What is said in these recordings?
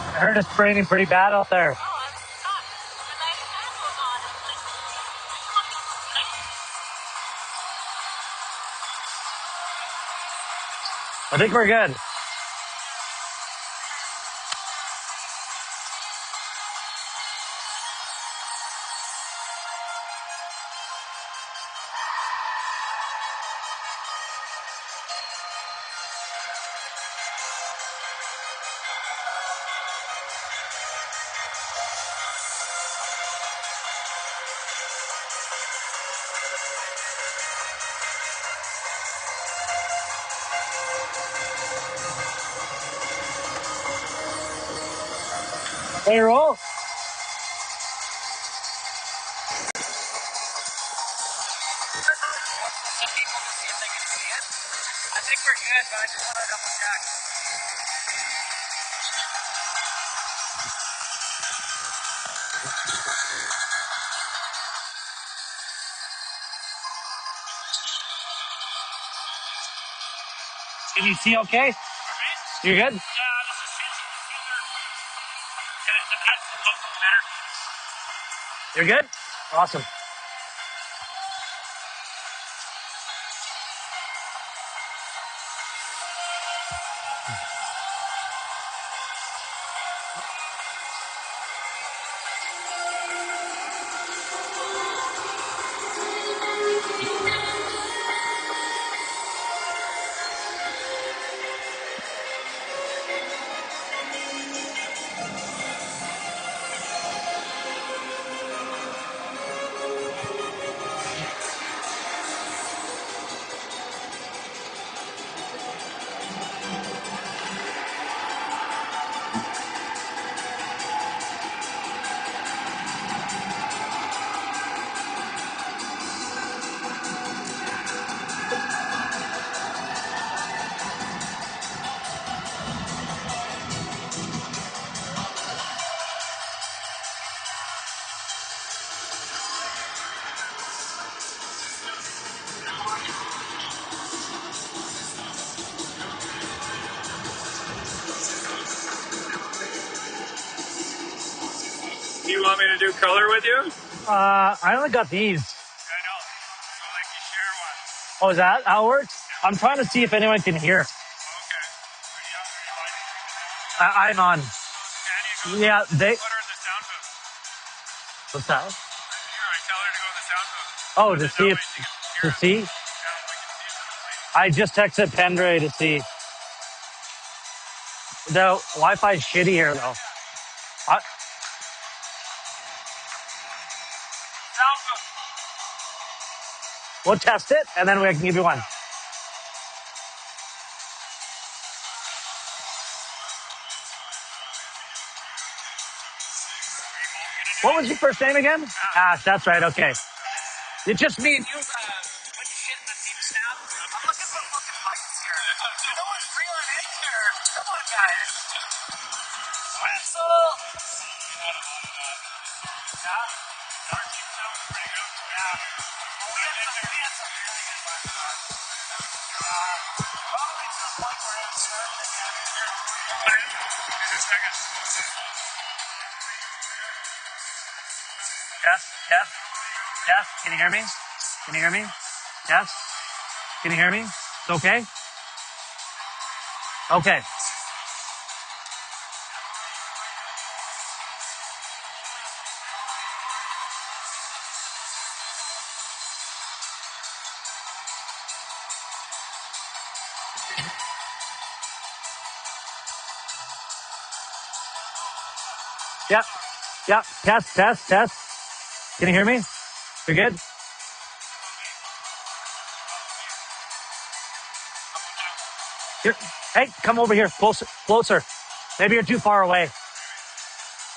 I heard it's raining pretty bad out there. I think we're good. Hey, roll. I think we're good, but I just want to double check. Can you see okay? You good? Yeah, this is better. You're good? Awesome. Do you want me to do color with you? I only got these. I know. So like you share one. Oh, is that how it works? I'm trying to see if anyone can hear. Okay. Are you I'm on. Can you go? Yeah, they. Put her in the sound booth. What's that? Here, I tell her to go in the sound booth. Oh, to Then see that if way she can to hear us. see. Yeah, we can see it. I just texted Pendray to see. The Wi-Fi is shitty here though. Sound booth. We'll test it and then we can give you one. What was your first name again? Ash, that's right. Okay. It's just me and you. When you shit in the team snap, I'm looking for fucking lights here. No one's reeling in here. Come on, guys. Whistle. Yeah. Our team sounds pretty good. Yeah. We had some really good ones. Probably to the point where it's starting to get here. Just a second. Yes. Can you hear me? Can you hear me? Yes. Can you hear me? It's okay? Okay. Yep. Test. Can you hear me? You're good? Here. Hey, come over here. Closer. Maybe you're too far away.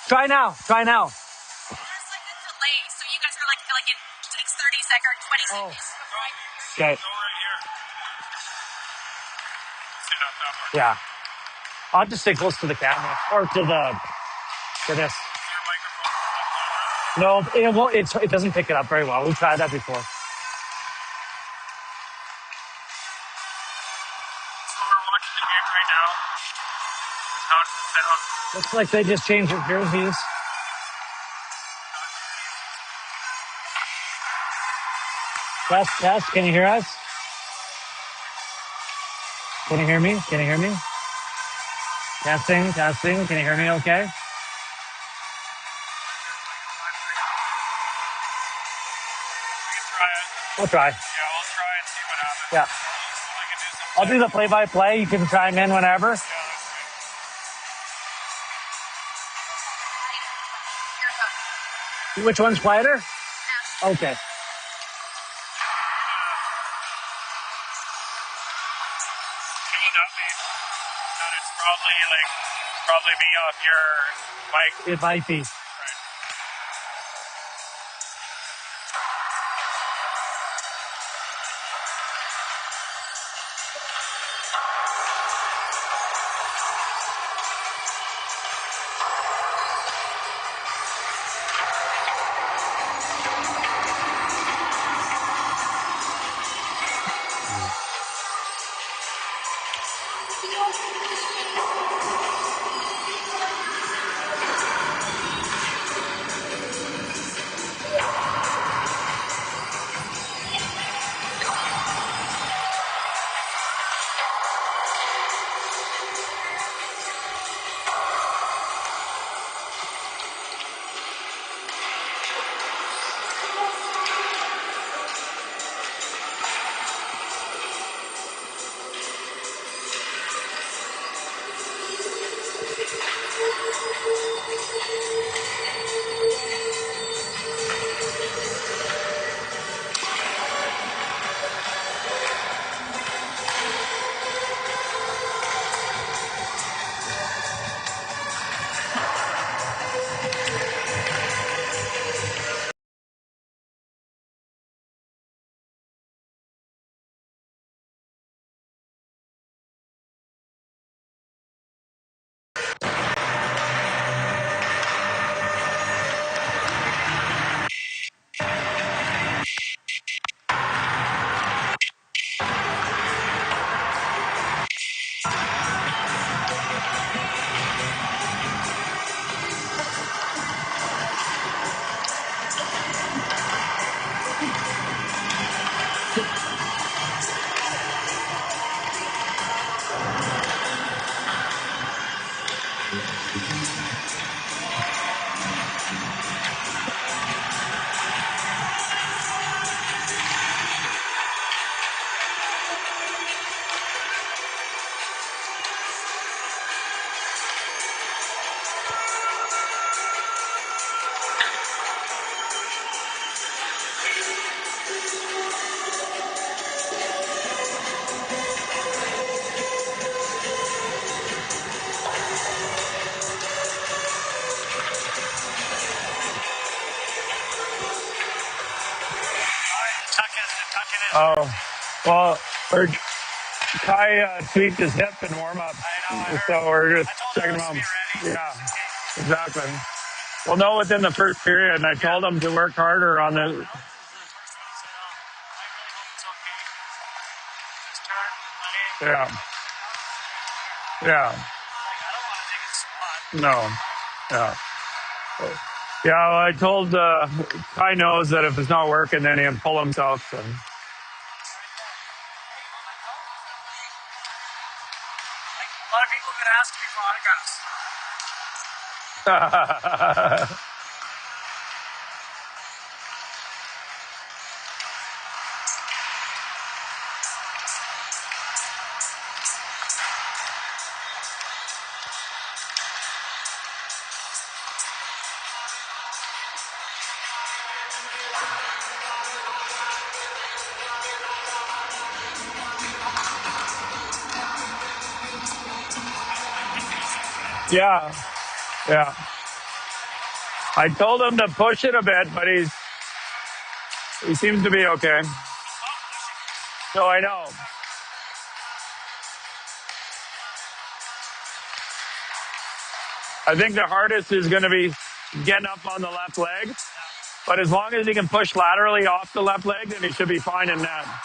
Try now. There's like a delay, so you guys are like in Takes 30 seconds, 20 seconds. Okay. Go right here. Sit up that way. Yeah. I'll just stay close to the camera or to this. Is your microphone on camera? No, it won't. It doesn't pick it up very well. We've tried that before. So we're watching the game right now. How does it sound? Looks like they just changed their jerseys. Test, test. Can you hear us? Can you hear me? Can you hear me? Testing, testing. Can you hear me okay? We can try it. We'll try. Yeah, we'll try and see what happens. Yeah. I can do some. I'll do the play-by-play. You can chime in whenever. Yeah, that's good. Which one's quieter? Okay. What would that mean? That it's probably me off your mic. It might be. Right. Oh, well, Kai tweaked his hip in warm up. So we're just checking him out. Yeah, exactly. Well, no, within the first period, and I told him to work harder on the. Yeah. Yeah. No. Yeah. Yeah, well, I told Kai knows that if it's not working, then he'll pull himself. So. A lot of people have been asking me for autographs. Yeah. Yeah. I told him to push it a bit, but He seems to be okay. No, I know. I think the hardest is going to be getting up on the left leg. But as long as he can push laterally off the left leg, then he should be fine in that.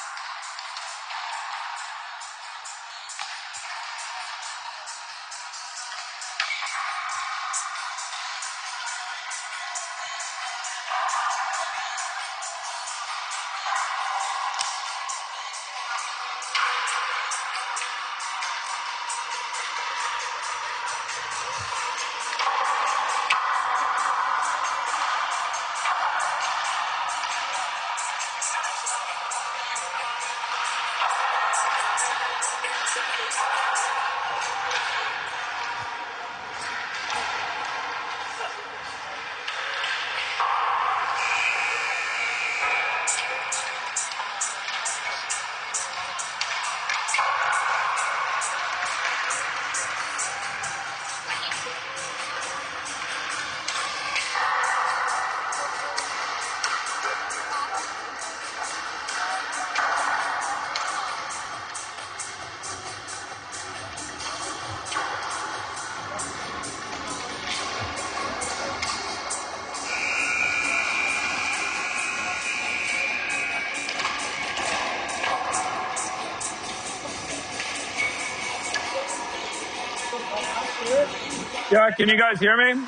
Yeah, can you guys hear me?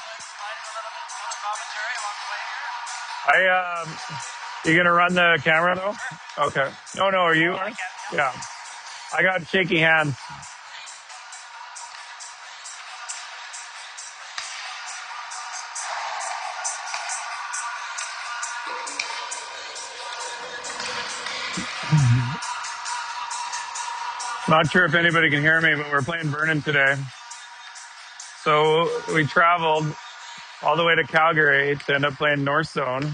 You gonna run the camera though? Okay. No, are you? Yeah. I got shaky hands. Not sure if anybody can hear me, but we're playing Vernon today. So we traveled all the way to Calgary to end up playing North Zone.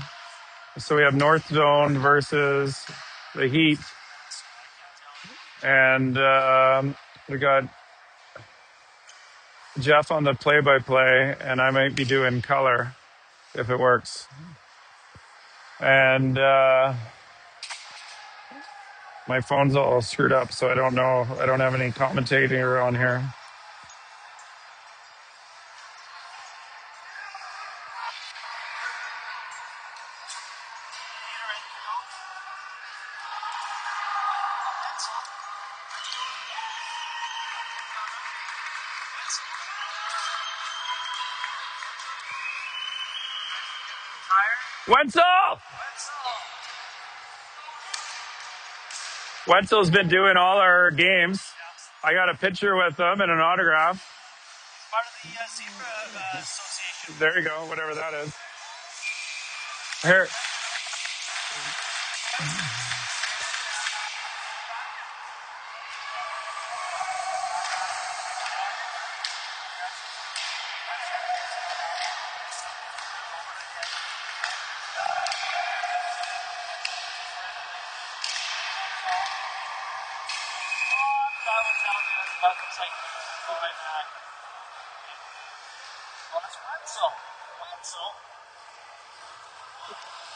So we have North Zone versus the Heat. And we got Jeff on the play-by-play, and I might be doing color if it works. And my phone's all screwed up, so I don't know. I don't have any commentator on here. Wenzel's been doing all our games. I got a picture with him and an autograph. Part of the Zebra Association. There you go, whatever that is. Here.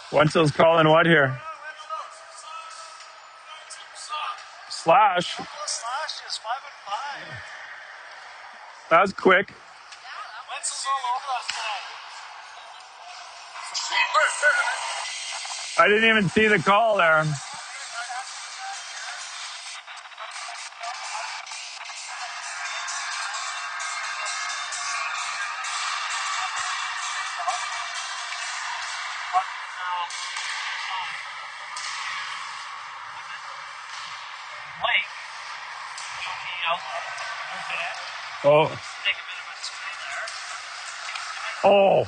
Wenzel's calling what here? Slash. Slash is 5 and 5. That was quick. Wenzel's all over us today. I didn't even see the call there. Oh. Oh.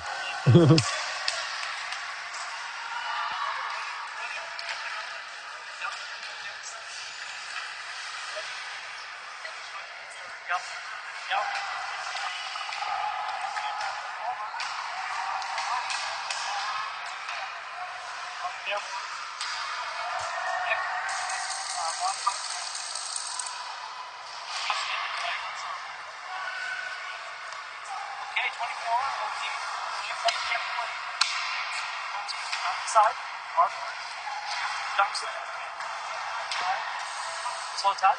Side, Hartman. Slow touch.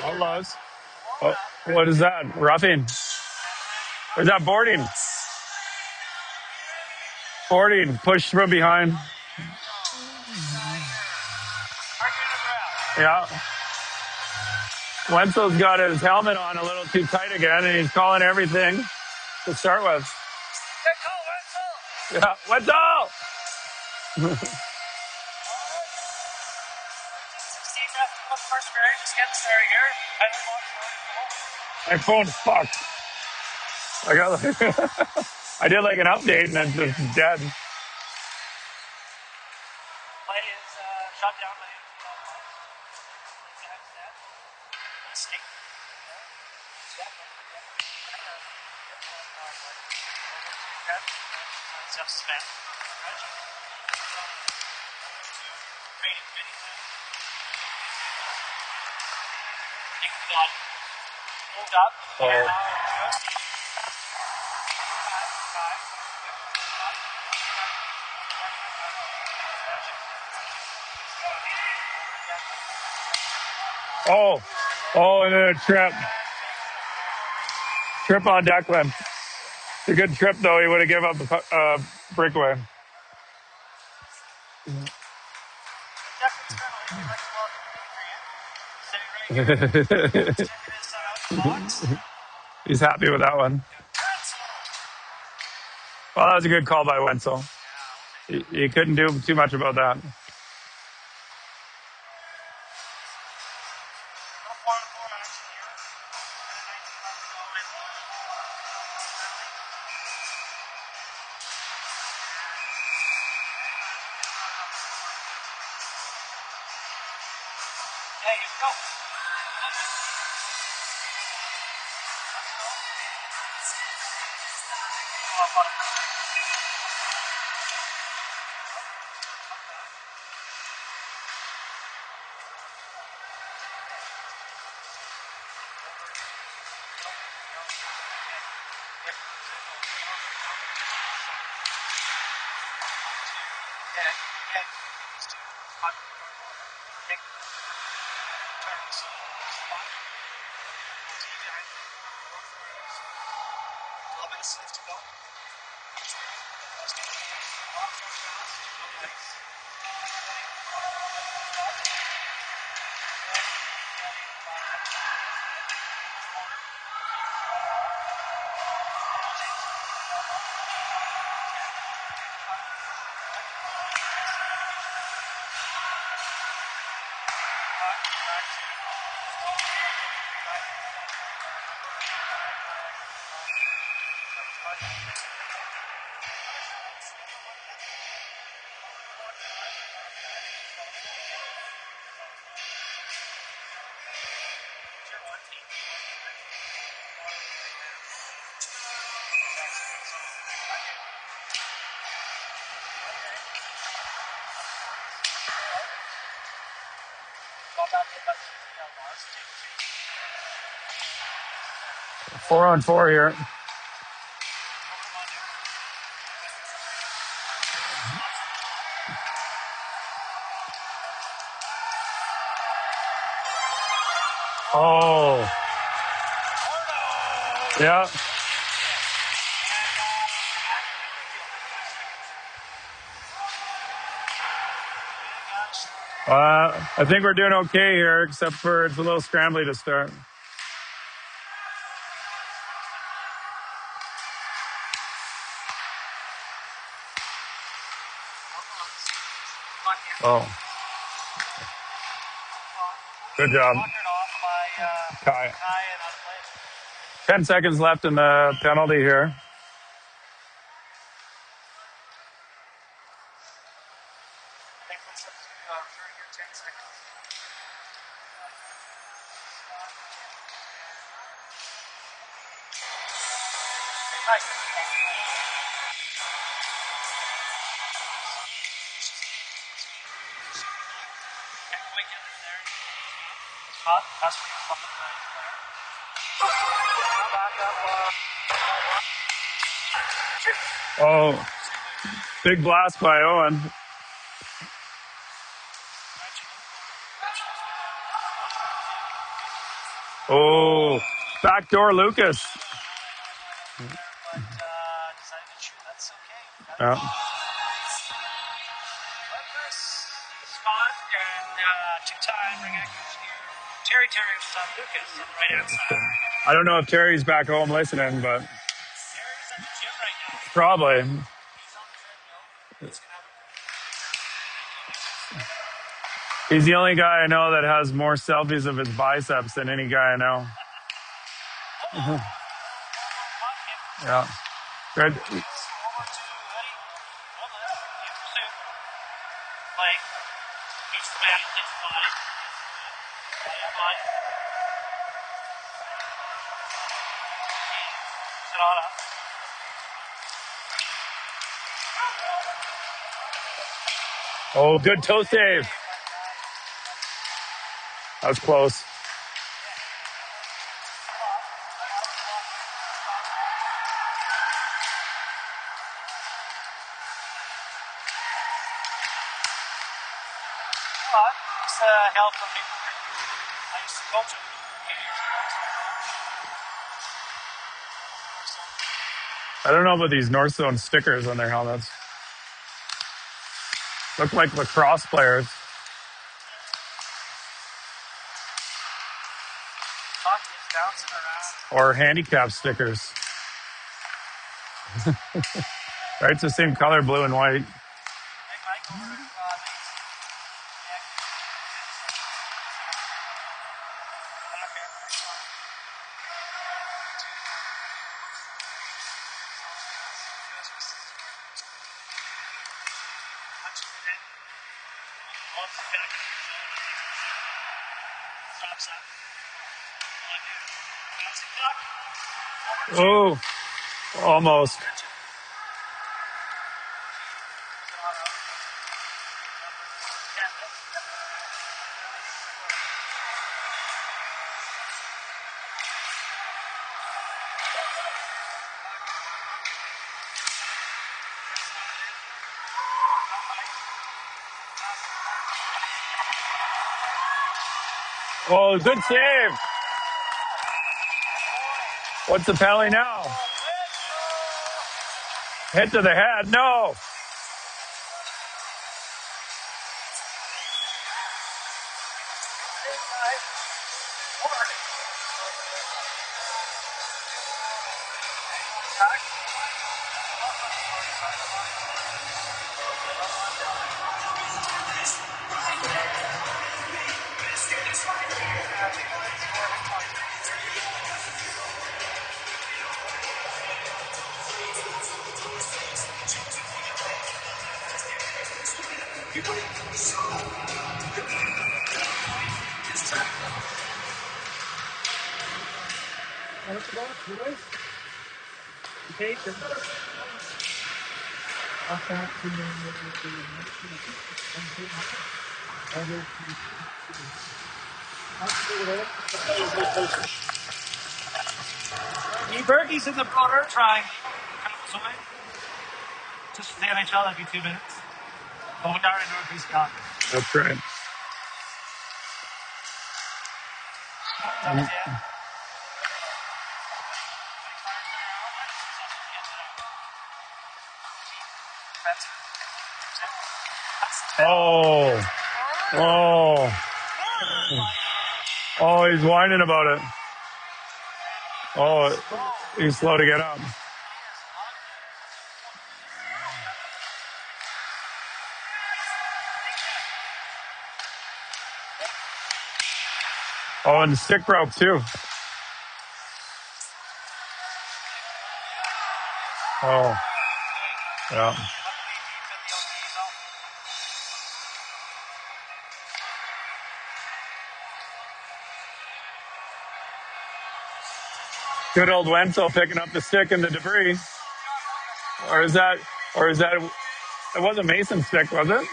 Outlaws. Oh, what is that? Roughing. Or is that boarding? Boarding. Push from behind. Yeah. Wenzel's got his helmet on a little too tight again, and he's calling everything to start with. Yeah. Wenzel! My phone's fucked. I got I did like an update and it's just dead. Oh. Oh, and then a trip. Trip on Declan. It's a good trip, though. He would have given up the breakaway. He's happy with that one. Well, that was a good call by Wenzel. He couldn't do too much about that. Four on four here. Oh. Yeah. I think we're doing okay here, except for it's a little scrambly to start. Oh. Good job. Kai. 10 seconds left in the penalty here. Oh, big blast by Owen. Oh, backdoor Lucas. Yeah. I don't know if Terry's back home listening, but probably. He's the only guy I know that has more selfies of his biceps than any guy I know. Yeah. Good. Oh, good toe save. That was close. I don't know about these North Zone stickers on their helmets. Look like lacrosse players. Or handicap stickers. Right? It's the same color, blue and white. Oh, almost. Oh, good save. What's the penalty now? Hit to the head. No. Berkey's in the broader triangle. Just for the NHL, that'd be 2 minutes. But we are in Northeast Calgary. That's right. Oh. Oh. Oh, he's whining about it. Oh, he's slow to get up. Oh, and the stick broke too. Oh, yeah. Good old Wenzel picking up the stick and the debris. Or is that, it wasn't Mason's stick, was it?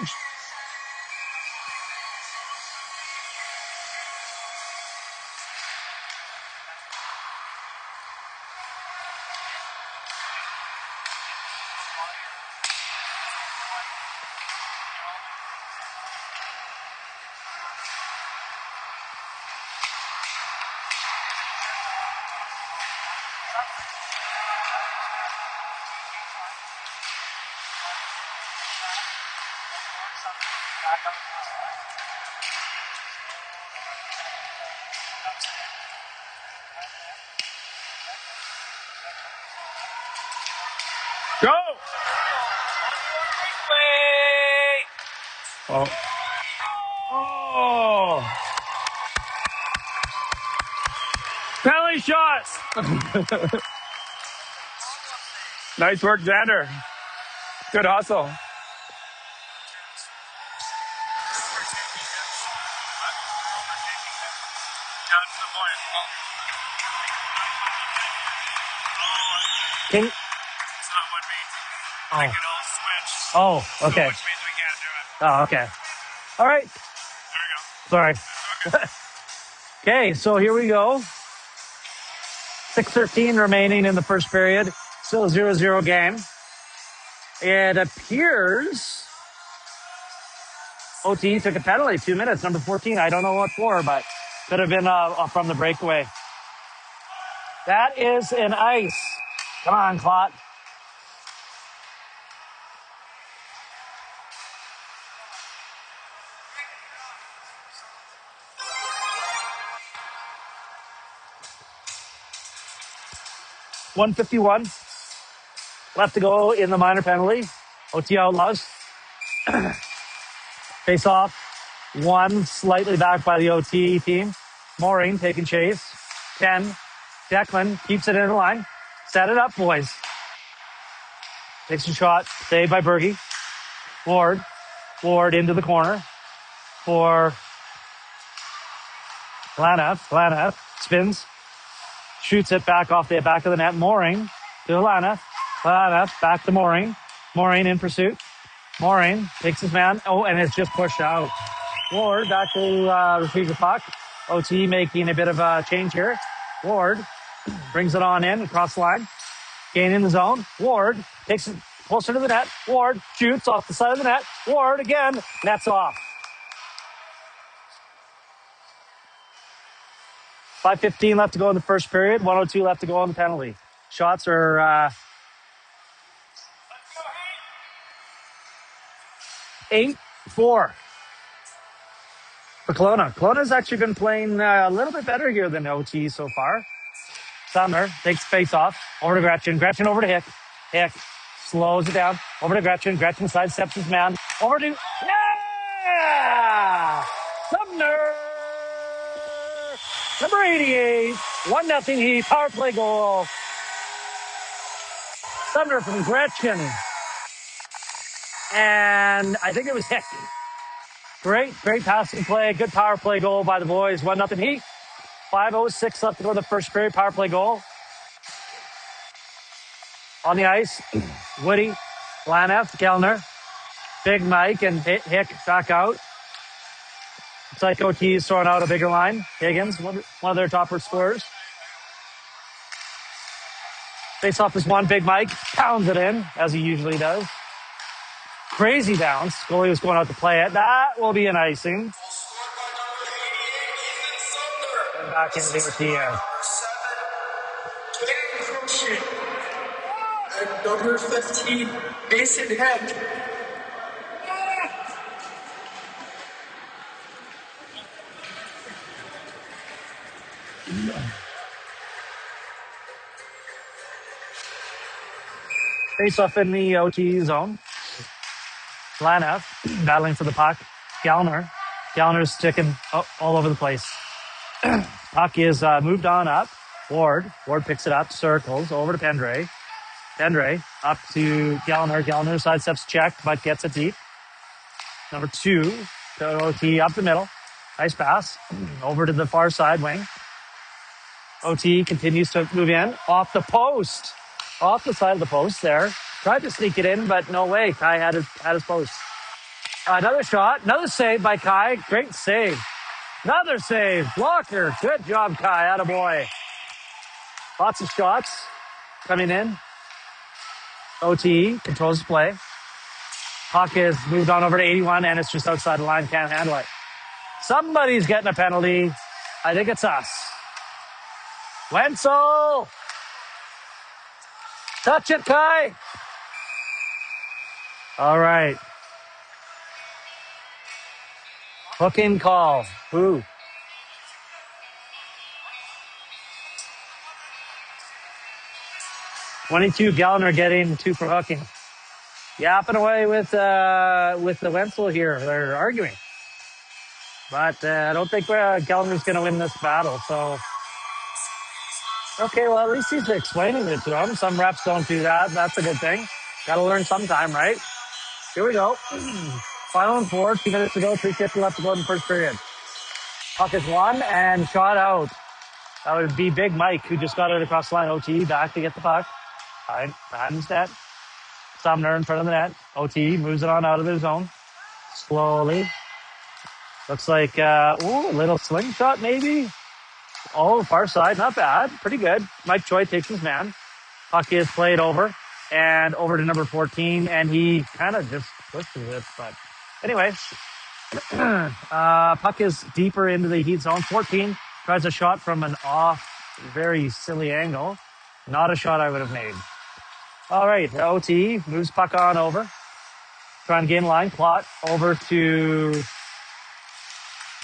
Go! Oh. Oh! Penalty shot! Nice work, Xander. Good hustle. That's the point. Can, It's not what means. oh. Like it all switched. Oh, okay. Which means we can't do it. Oh, okay. All right. There we go. Sorry. Okay, so here we go. 6:13 remaining in the first period. Still a 0-0 game. It appears OTE took a penalty, 2 minutes, number 14. I don't know what for, but could have been from the breakaway. That is an ice. Come on, Clot. $151 left to go in the minor penalty. OT Outlaws. Face off. One slightly back by the OT team. Maureen taking chase. 10. Declan keeps it in the line. Set it up, boys. Takes a shot. Saved by Bergie. Ward. Ward into the corner for Lanath. Lanath spins. Shoots it back off the back of the net. Mooring to Lanath. Lanath back to Mooring. Mooring in pursuit. Mooring takes his man. Oh, and it's just pushed out. Ward back to retrieve the puck. OT making a bit of a change here. Ward brings it on in across the line. Gain in the zone. Ward takes it closer to the net. Ward shoots off the side of the net. Ward again. Nets off. 5:15 left to go in the first period. 1:02 left to go on the penalty. Shots are 8-4 for Kelowna. Kelowna's actually been playing a little bit better here than OT so far. Sumner takes face off. Over to Gretchen. Gretchen over to Hick. Hick slows it down. Over to Gretchen. Gretchen sidesteps his man. Over to... Yeah! Sumner! Number 88. 1-0 Heat. Power play goal. Sumner from Gretchen. And I think it was Hick. Great passing play. Good power play goal by the boys. 1-0 Heat. 5:06 left to go in the first period. Power play goal. On the ice, Woody, Lanath, Kellner, Big Mike, and Hick back out. It's like OT is throwing out a bigger line. Higgins, one of their top scorers. Face off is one. Big Mike pounds it in, as he usually does. Crazy bounce. Goalie was going out to play it. That will be an icing. And back into the OT. And number 15, Mason Heck. Face off in the OT zone. Lanath battling for the puck. Gallner. Gallner's sticking all over the place. Puck is moved on up. Ward. Ward picks it up, circles over to Pendre. Pendre up to Gallner. Gallner sidesteps check, but gets it deep. Number 2 to OT up the middle. Nice pass over to the far side wing. OTE continues to move in. Off the post. Off the side of the post there. Tried to sneak it in, but no way. Kai had his post. Another shot. Another save by Kai. Great save. Another save. Blocker. Good job, Kai. Attaboy. Lots of shots coming in. OTE controls the play. Puck is moved on over to 81, and it's just outside the line. Can't handle it. Somebody's getting a penalty. I think it's us. Wenzel! Touch it, Kai! All right. Hooking call. Who? $22 Gallner getting 2 for hooking. Yapping away with the Wenzel here. They're arguing. But I don't think Gallner's going to win this battle. So, okay, well, at least he's explaining it to him. Some reps don't do that. That's a good thing. Got to learn sometime, right? Here we go. Final and 4, 2 minutes to go, 3:50 left to go in the first period. Puck is won and shot out. That would be Big Mike, who just got it across the line. OTE back to get the puck. Behind his net. Sumner in front of the net. OTE moves it on out of the zone. Slowly. Looks like, a little slingshot maybe. Oh, far side. Not bad. Pretty good. Mike Choi takes his man. Puck is played over. And over to number 14. And he kind of just pushes it. But anyway. Puck is deeper into the Heat zone. 14 tries a shot from an off, very silly angle. Not a shot I would have made. All right, OT moves puck on over. Trying to gain line. Plot over to,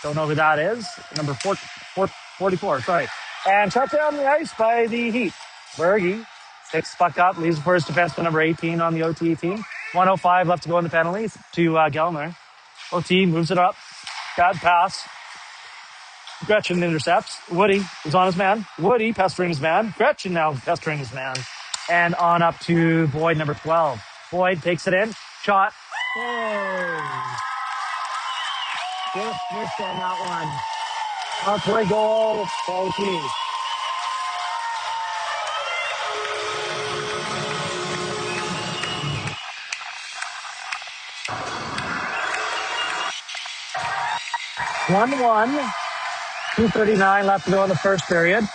don't know who that is. Number 44, sorry. And shot down the ice by the Heat. Berge picks the puck up, leaves it for his defenseman number 18 on the OT team. 1:05 left to go in the penalties to Gellner. OT moves it up. Bad pass. Gretchen intercepts. Woody is on his man. Woody pestering his man. Gretchen now pestering his man. And on up to Boyd, number 12. Boyd takes it in. Shot. Oh. Just missed on that one. Halfway goal. OT. One. 2:39 left to go in the first period.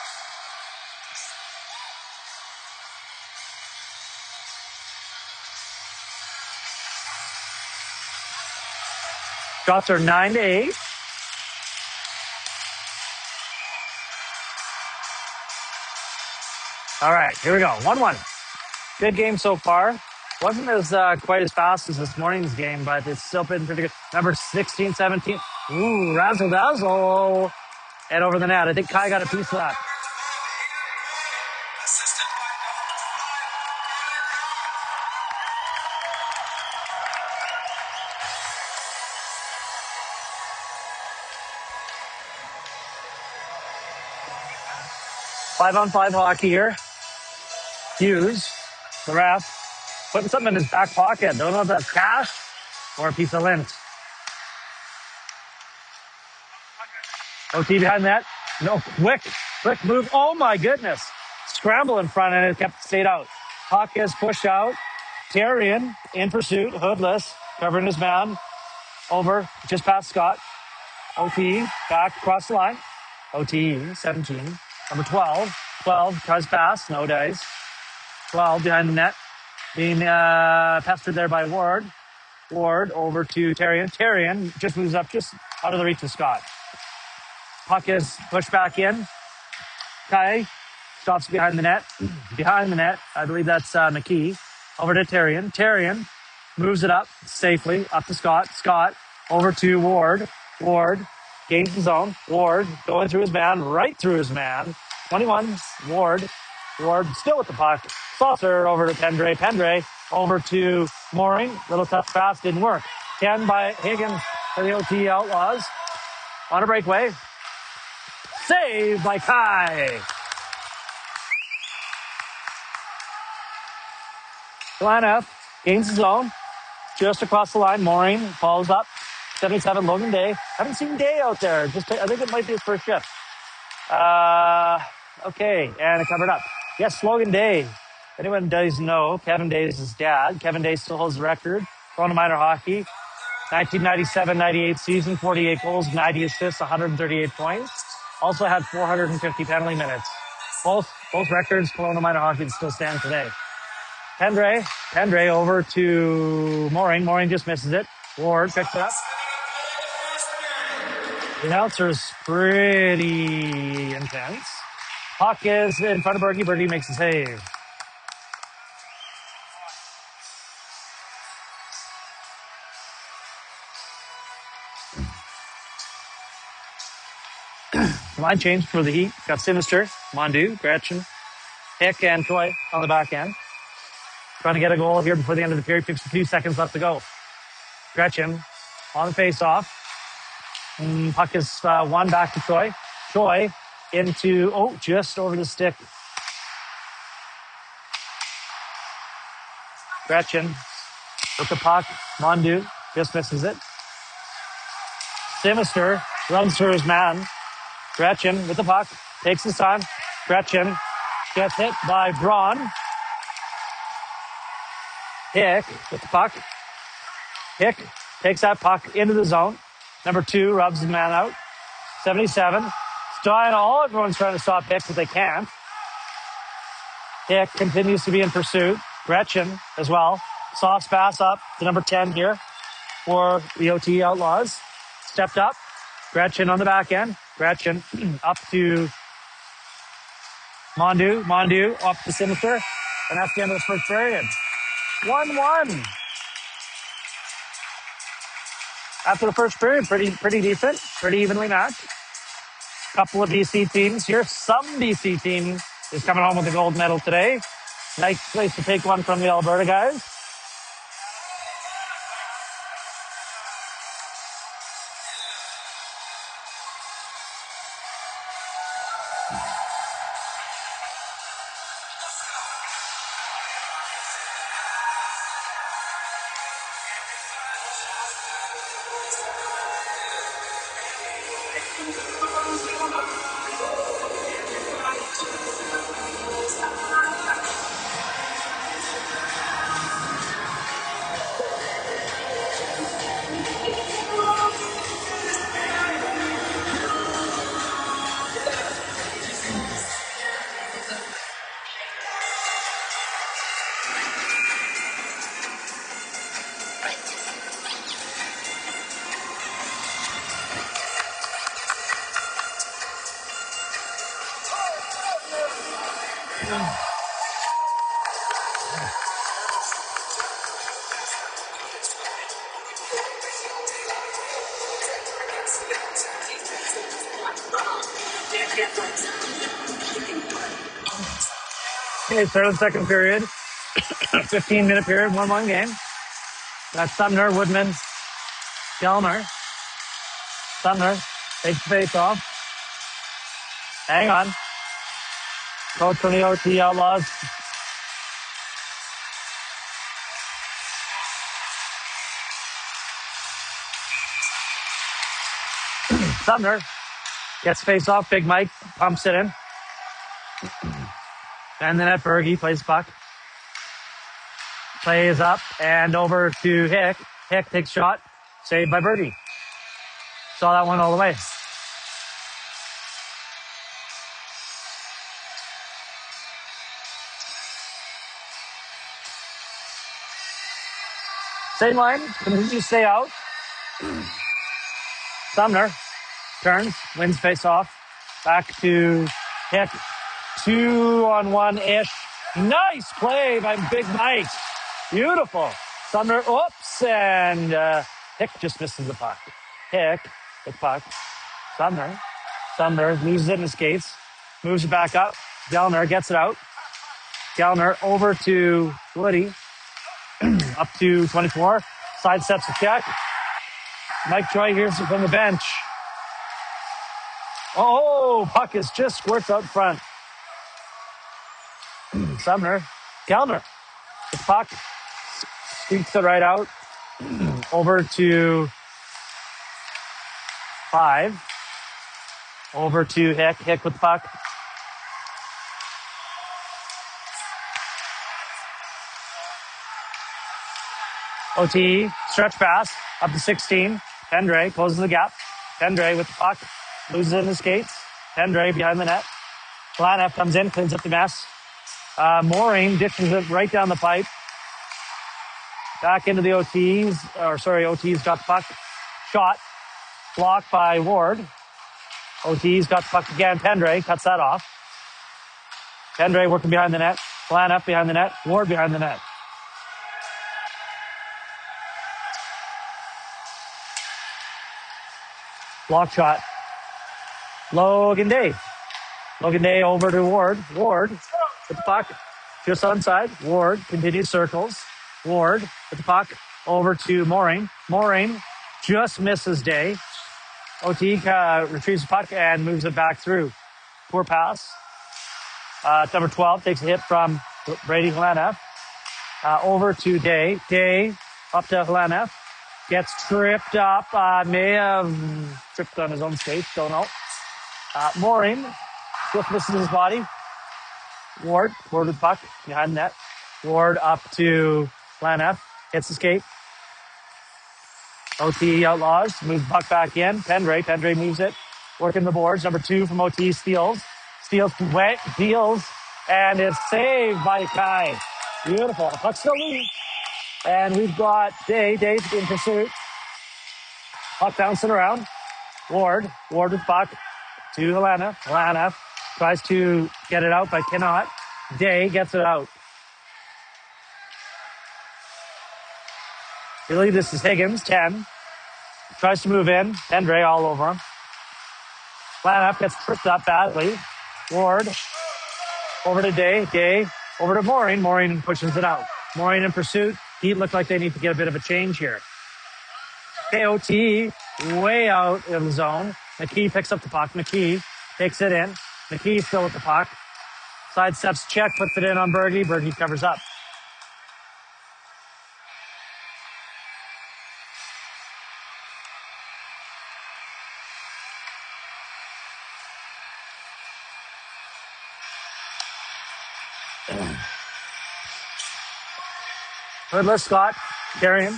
Shots are 9-8. All right, here we go. 1-1. Good game so far. Wasn't as quite as fast as this morning's game, but it's still been pretty good. Number 16, 17. Ooh, razzle dazzle. And over the net. I think Kai got a piece of that. Five-on-five hockey here. Hughes, the ref, putting something in his back pocket. Don't know if that's cash or a piece of lint. OT behind that. No, quick move. Oh my goodness. Scramble in front and it stayed out. Puck is pushed out. Tyrion in pursuit, hoodless, covering his man. Over, just past Scott. OT back across the line. OT 17. Number 12. 12 tries pass, no dice. 12 behind the net. Being pestered there by Ward. Ward over to Tyrion. Tyrion just moves up just out of the reach of Scott. Puck is pushed back in. Kai stops behind the net. Behind the net, I believe that's McKee. Over to Tyrion. Tyrion moves it up safely, up to Scott. Scott over to Ward. Ward gains the zone. Ward going through his man, right through his man. 21, Ward. Ward still with the puck. Saucer over to Pendre. Pendre over to Mooring. Little tough pass, didn't work. 10 by Higgins for the OTE Outlaws. On a breakaway. Save by Kai. Line F gains his zone. Just across the line. Mooring follows up. 77, Logan Day. Haven't seen Day out there. I think it might be his first shift. Okay, and it covered up. Yes, Logan Day. Anyone doesn't know, Kevin Day is his dad. Kevin Day still holds the record. Kelowna Minor Hockey, 1997-98 season, 48 goals, 90 assists, 138 points. Also had 450 penalty minutes. Both records, Kelowna Minor Hockey still stand today. Pendre over to Mooring. Mooring just misses it. Ward picks it up. The announcer's pretty intense. Puck is in front of Bergie. Bergie makes the save. Line change for the Heat. Got Sinister, Mondu, Gretchen, Hick, and Troy on the back end. Trying to get a goal here before the end of the period. 52 seconds left to go. Gretchen on the face-off. Puck is one back to Troy. Troy into, just over the stick. Gretchen with the puck. Mondu just misses it. Sinister runs through his man. Gretchen with the puck. Takes his time. Gretchen gets hit by Braun. Hick with the puck. Hick takes that puck into the zone. Number 2 rubs the man out. 77. Everyone's trying to stop Hick, but they can't. Hick continues to be in pursuit. Gretchen as well. Soft pass up to number 10 here for the OTE Outlaws. Stepped up. Gretchen on the back end. Gretchen up to Mondu. Mondu up to Sinister. And that's the end of the first period. 1-1. After the first period, pretty decent, pretty evenly matched. Couple of BC teams here. Some BC team is coming home with a gold medal today. Nice place to take one from the Alberta guys. Okay, start of the second period. 15-minute period, 1-1 game. That's Sumner, Woodman, Kellner. Sumner takes the face off. Hang on. Coach from the OT Outlaws. Sumner gets face off. Big Mike pumps it in. And then at Bergie plays puck. Plays up and over to Hick. Hick takes shot. Saved by Bergie. Saw that one all the way. Same line. Continue to stay out. Sumner turns, wins face off. Back to Hick. 2-on-1-ish. Nice play by Big Mike. Beautiful. Sumner, and Hick just misses the puck. Hick, the puck. Sumner loses it in his skates. Moves it back up. Gellner gets it out. Gellner over to Woody. Up to 24. Side steps a check. Mike Troy hears it from the bench. Puck is just squirts out front. Sumner. Gellner. The puck. Squeaks it right out. Over to 5. Over to Hick. Hick with the puck. OTE, stretch pass, up to 16. Pendre closes the gap. Pendre with the puck, loses it in the skates. Pendre behind the net. Kalana comes in, cleans up the mess. Mooring dishes it right down the pipe. Back into the OTs, OT's got the puck. Shot, blocked by Ward. OT's got the puck again. Pendre cuts that off. Pendre working behind the net. Kalana behind the net. Ward behind the net. Block shot. Logan Day. Logan Day over to Ward. Ward with the puck. Just onside. Ward continues circles. Ward with the puck over to Mooring. Mooring just misses Day. OT retrieves the puck and moves it back through. Poor pass. Number 12 takes a hit from Brady Halaneff. Over to Day. Day up to Halaneff. Gets tripped up. May have tripped on his own skate. Don't know. Mooring just misses his body. Ward with the puck behind the net. Ward up to Halaneff. Hits the skate. OT Outlaws moves the puck back in. Pendre. Pendre moves it. Working the boards. Number 2 from OT steals. Steals, and it's saved by Kai. Beautiful. Puck still loose. And we've got Day in pursuit. Puck bouncing around. Ward with puck to Halaneff. Halaneff tries to get it out, but cannot. Day gets it out. I believe this is Higgins, 10. Tries to move in. Pendre all over him. Halaneff gets tripped up badly. Ward over to Day. Day over to Mooring. Mooring pushes it out. Mooring in pursuit. He looked like they need to get a bit of a change here. KOT way out of the zone. McKee picks up the puck. McKee takes it in. McKee still with the puck. Sidesteps check, puts it in on Berge. Berge covers up. Hoodless Scott carrying.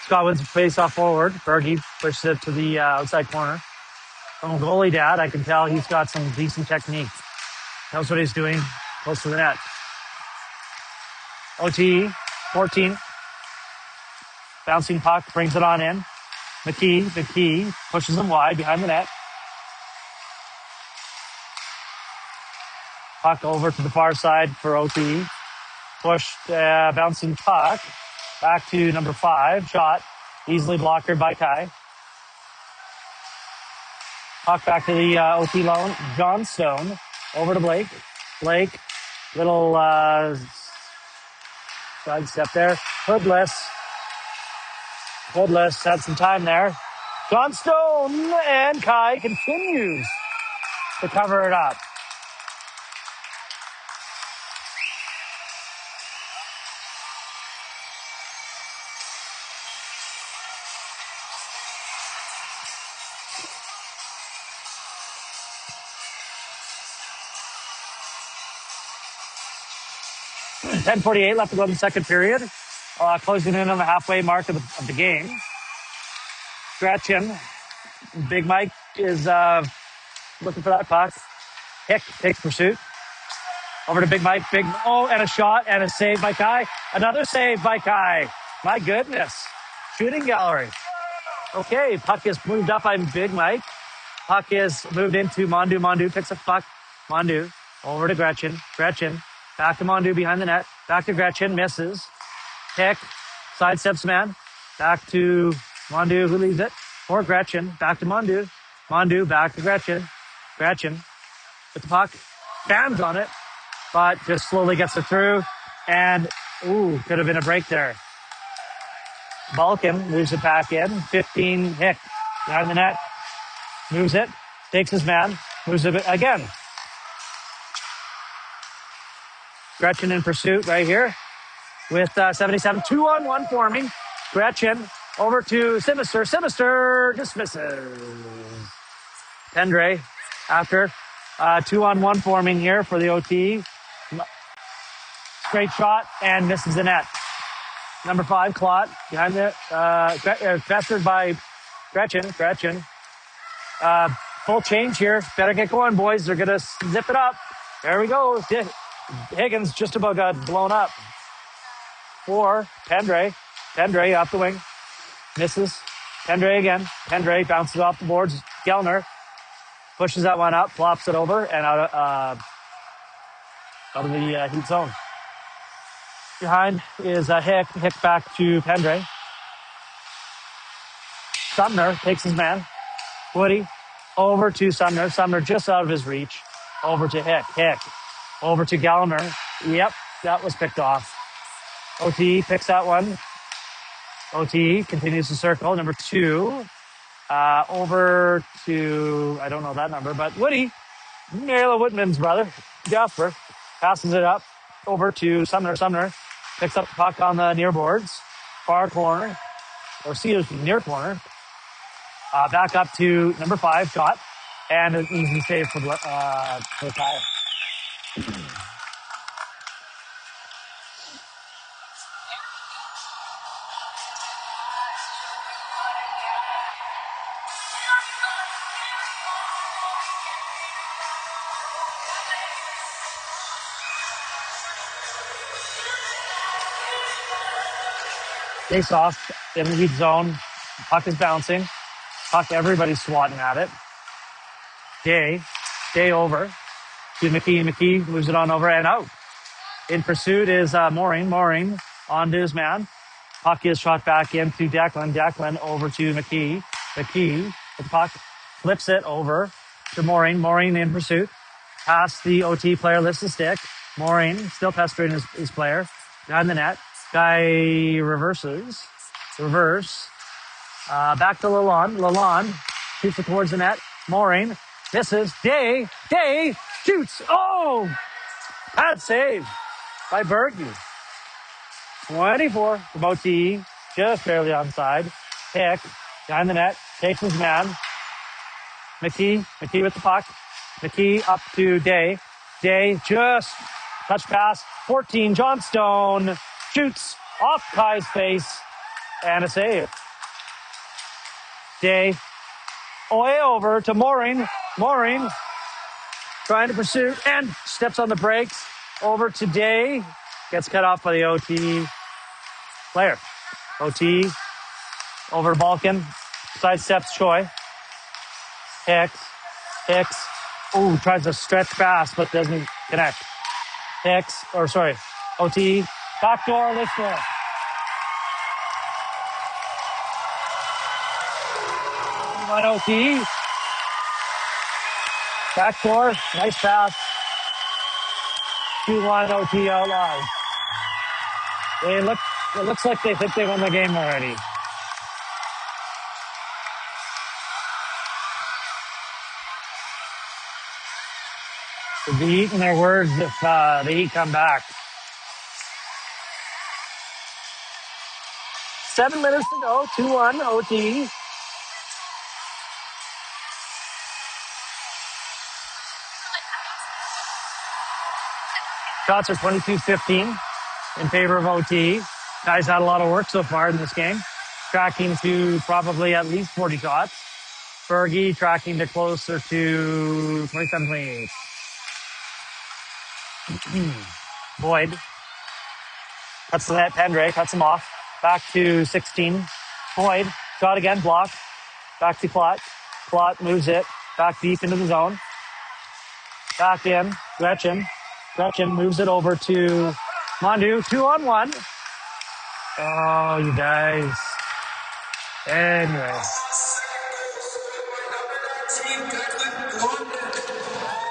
Scott wins the face-off forward. Berge pushes it to the outside corner. From goalie dad, I can tell he's got some decent technique. Knows what he's doing close to the net. OT, 14. Bouncing puck, brings it on in. McKee pushes him wide behind the net. Puck over to the far side for OT. Pushed, bouncing puck. Back to number 5. Shot. Easily blocked by Kai. Puck back to the OT lone. Johnstone. Over to Blake. Blake. Little side step there. Hoodless had some time there. Johnstone and Kai continues to cover it up. .10:48 left to go in the second period. Closing in on the halfway mark of the game. Gretchen. Big Mike is looking for that puck. Hick takes pursuit. Over to Big Mike. And a shot and a save by Kai. Another save by Kai. My goodness. Shooting gallery. Okay, puck is moved up by Big Mike. Puck is moved into Mondu. Mondu picks up puck. Mondu over to Gretchen. Gretchen back to Mondu behind the net. Back to Gretchen. Misses. Hick. Sidesteps man. Back to Mondu, who leaves it. Or Gretchen. Back to Mondu. Mondu back to Gretchen. Gretchen with the puck. Bams on it. But just slowly gets it through. And, could have been a break there. Balkan moves it back in. 15, Hick behind the net. Moves it. Takes his man. Moves it again. Gretchen in pursuit right here with 77. 2-on-1 forming. Gretchen over to Sinister. Sinister dismisses. Pendre after 2-on-1 forming here for the OTE. Straight shot and misses the net. Number 5, Claude, behind the bested by Gretchen. Full change here. Better get going, boys. They're going to zip it up. There we go. Higgins just about got blown up. For Pendre. Pendre off the wing. Misses. Pendre again. Pendre bounces off the boards. Gellner pushes that one up, flops it over, and out of the heat zone. Behind is Hick. Hick back to Pendre. Sumner takes his man. Woody over to Sumner. Sumner just out of his reach. Over to Hick. Hick over to Gallner. Yep, that was picked off. OTE picks that one. OTE continues to circle. Number 2. Over to, I don't know that number, but Woody, Mela Whitman's brother, Jasper, passes it up over to Sumner. Sumner picks up the puck on the near boards, far corner, or Cedars near corner. Back up to number 5, shot, and an easy save for Kyle. Face off in the heat zone. Puck is bouncing. Puck, everybody's swatting at it. Day over to McKee. McKee moves it on over and out. In pursuit is Maureen. Maureen on to his man. Puck is shot back into Declan. Declan over to McKee. McKee, the puck flips it over to Maureen. Maureen in pursuit. Past the OT player, lifts the stick. Maureen still pestering his player. Behind the net. Guy reverse. Back to Lalonde. Lalonde shoots it towards the net. Maureen misses. Day shoots. Oh! Bad save by Berkey. 24 from OTE. Just barely onside. Hick behind the net. Takes his man. McKee with the puck. McKee up to Day. Day just touch pass. 14. Johnstone shoots off Kai's face. And a save. Day way over to Maureen. Maureen trying to pursue and steps on the brakes. Over to Day. Gets cut off by the OT player. OT over to Balkan. Sidesteps Choi. Hicks. Ooh, tries to stretch pass but doesn't connect. OT. Backdoor this way. On OT. Backdoor. Nice pass. 2-1 OT Outlaws. It looks like they think they won the game already. They'll be eating their words if the Heat come back. 7 minutes to go. 2-1 OT. Shots are 22-15 in favor of OT. Guys had a lot of work so far in this game. Tracking to probably at least 40 shots. Fergie tracking to closer to 27-28. Boyd cuts the net. Pendre cuts him off. Back to 16. Boyd, shot again, blocked. Back to Clot. Clot moves it back deep into the zone. Back in. Gretchen moves it over to Mondu. 2-on-1. Oh, you guys. Anyway.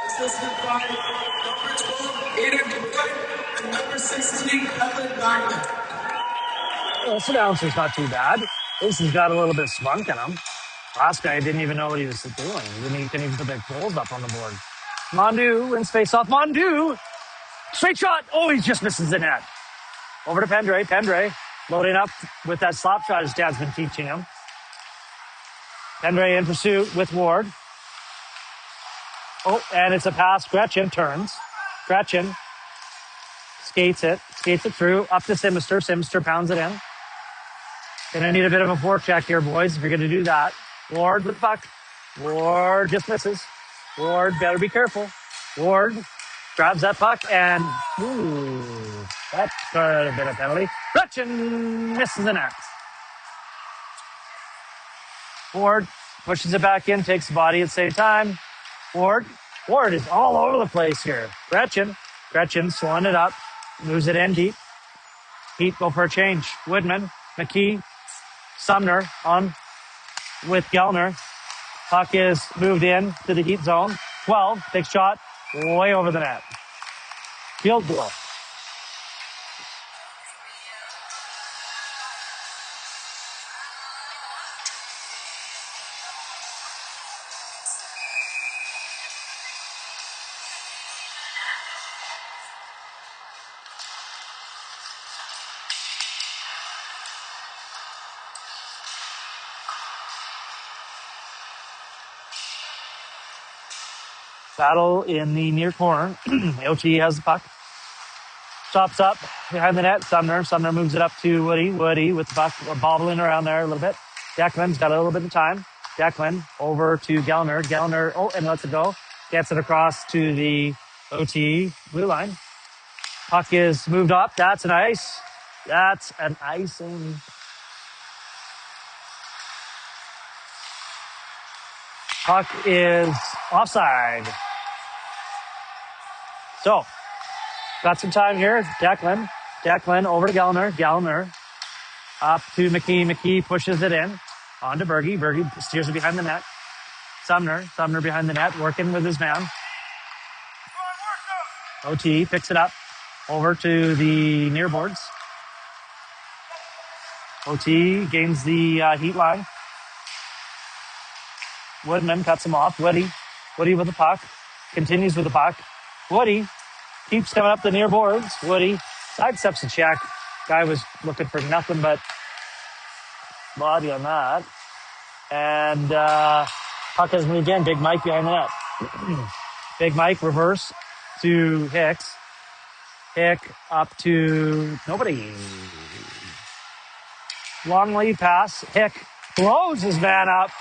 Assisted by number 12, Aiden Wood, and number 16, Evan Diamond. Well, this announcer's not too bad. This has got a little bit of spunk in him. Last guy didn't even know what he was doing. He couldn't even put the goals up on the board. Mondu wins face-off. Mondu! Straight shot! Oh, he just misses the net. Over to Pendre. Pendre Loading up with that slap shot his dad's been teaching him. Henry in pursuit with Ward. Oh, and it's a pass. Gretchen turns. Gretchen skates it through, up to Simister. Simister pounds it in. Gonna need a bit of a forecheck here, boys, if you're gonna do that. Ward with the puck. Ward just misses. Ward, better be careful. Ward grabs that puck and, ooh, that could have been a penalty. Gretchen misses the net. Ward pushes it back in, takes the body at the same time. Ward is all over the place here. Gretchen slowing it up, moves it in deep. Heat go for a change. Woodman, McKee, Sumner on with Gellner. Puck is moved in to the Heat zone. 12, big shot, way over the net. Field goal. Battle in the near corner. OTE has the puck. Chops up behind the net. Sumner moves it up to Woody. Woody with the puck bobbling around there a little bit. Declan's got a little bit of time. Declan over to Gellner. Gellner, and lets it go. Gets it across to the OTE blue line. Puck is moved up. That's an ice. That's an icing. Puck is offside. So, got some time here. Declan over to Gellner. Gellner up to McKee. McKee pushes it in. On to Bergie. Bergie steers it behind the net. Sumner behind the net, working with his man. OT picks it up. Over to the near boards. OT gains the Heat line. Woodman cuts him off. Woody with the puck. Continues with the puck. Woody keeps coming up the near boards. Woody sidesteps the check. Guy was looking for nothing but body on that. And puck has moved in. Big Mike behind the net. Big Mike reverse to Hicks. Hick up to nobody. Long lead pass. Hick throws his man up.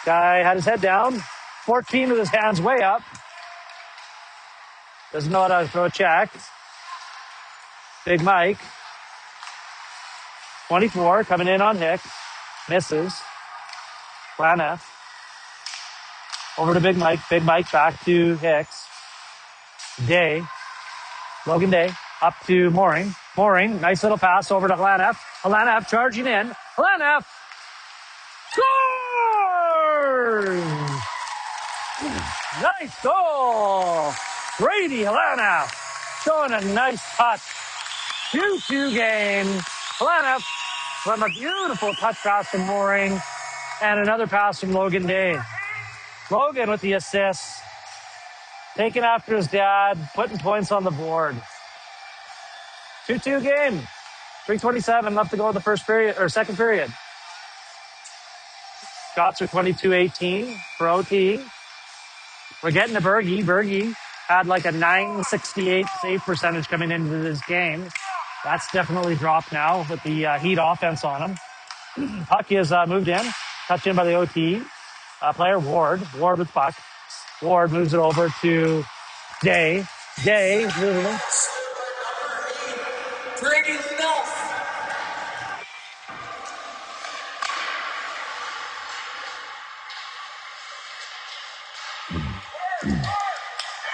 Guy had his head down. 14 with his hands way up. Doesn't know how to throw a check. Big Mike. 24 coming in on Hick. Misses. Lana. Over to Big Mike. Big Mike back to Hicks. Day. Logan Day. Up to Mooring. Mooring. Nice little pass over to Hlanef. Hlanef charging in. Hlanef. Scores! Nice goal. Brady Hlanef showing a nice touch. 2-2 game. Hlanef from a beautiful touch pass from Mooring and another pass from Logan Day. Logan with the assist. Taking after his dad, putting points on the board. 2-2 game. 3:27 left to go in the first period or second period. Shots are 22-18 for OT. We're getting to Bergie. Bergie had like a .968 save percentage coming into this game. That's definitely dropped now with the Heat offense on him. Puck is moved in, touched in by the OT player Ward. Ward with puck. Ward moves it over to Day. Day moving.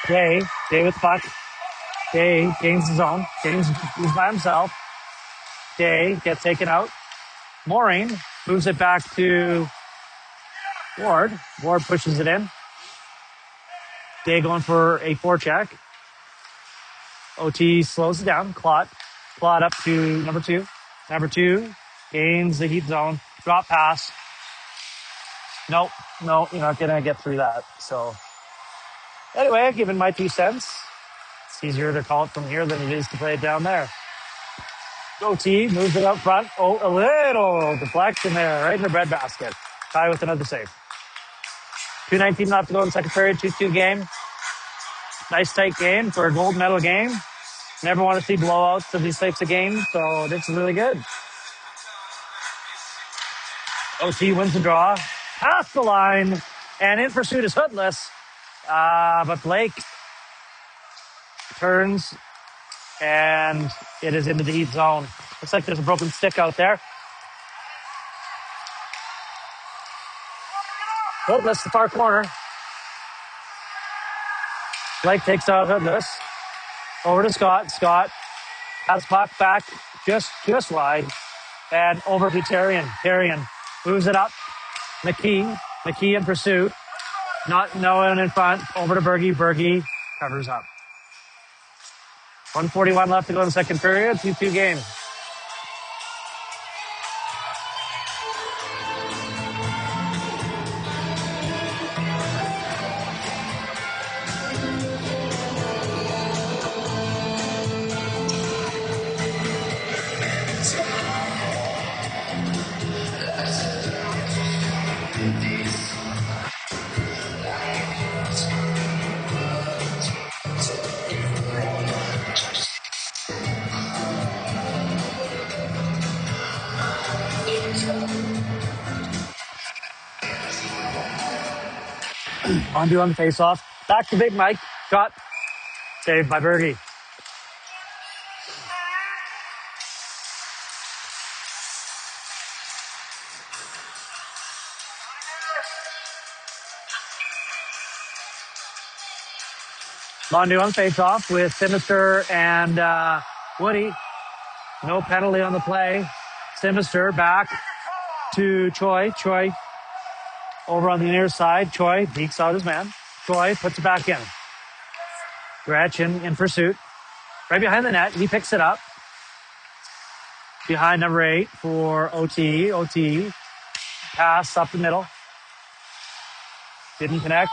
Day with puck. Day gains his own. He's by himself. Day gets taken out. Mooring moves it back to Ward. Ward pushes it in. Day going for a forecheck. OT slows it down. Clot up to number two. Number two gains the Heat zone. Drop pass. No, you're not going to get through that. So anyway, given my 2 cents, it's easier to call it from here than it is to play it down there. OT moves it up front. Oh, a little deflection there, right in the breadbasket. Tie with another save. 2:19 left to go in the second period. 2-2 game. Nice tight game for a gold medal game. Never want to see blowouts of these types of games, so this is really good. OT wins the draw. Past the line. And in pursuit is Hoodless. But Blake turns, and it is into the heat zone. Looks like there's a broken stick out there. Hoodless, the far corner. Blake takes out Hoodless. Over to Scott. Scott has puck back just wide. And over to Terrian. Terrian moves it up. McKee in pursuit. No one in front. Over to Bergie. Bergie covers up. 1:41 left to go in the second period. 2-2 game. On the face-off. Back to Big Mike. Shot. Saved by Bergie. Mondu on face-off with Sinister and Woody. No penalty on the play. Sinister back to Choi. Choi over on the near side. Choi beats out his man. Choi puts it back in. Gretchen in pursuit. Right behind the net. He picks it up. Behind number 8 for OTE. OTE. Pass up the middle. Didn't connect.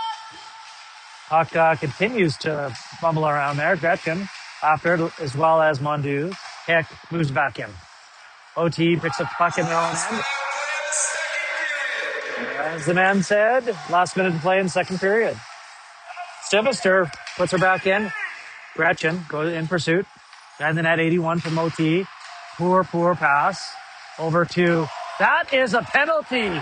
Puck continues to fumble around there. Gretchen after it, as well as Mondu. Hick moves back in. OT picks up the puck in their own end. As the man said, last minute to play in the second period. Sinister puts her back in. Gretchen goes in pursuit. And then at 81 from OT. Poor pass. Over to... That is a penalty!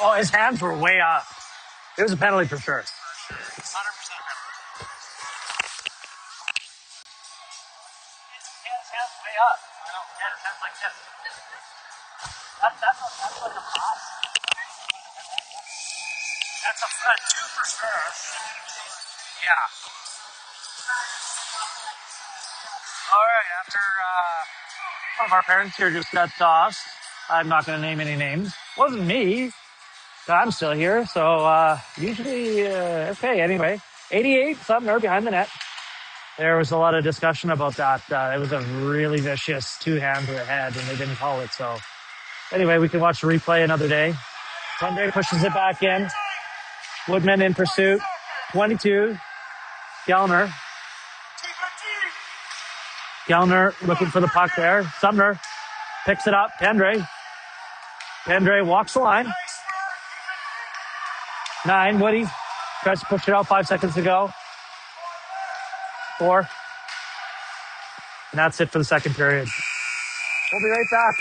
Oh, his hands were way up. It was a penalty for sure. 100% hands way up. I don't get it. Hands like this. That's like a pass. That's a 2 for sure. Yeah. All right. After one of our parents here just got tossed, I'm not going to name any names. Wasn't me. But I'm still here. So usually, okay. Anyway, 88 Sumner behind the net. There was a lot of discussion about that. It was a really vicious 2 hands to the head, and they didn't call it. So anyway, we can watch the replay another day. Sunday pushes it back in. Woodman in pursuit. 22. Gellner. Gellner looking for the puck there. Sumner picks it up. Pendre walks the line. 9. Woody tries to push it out. 5 seconds to go. 4. And that's it for the second period. We'll be right back.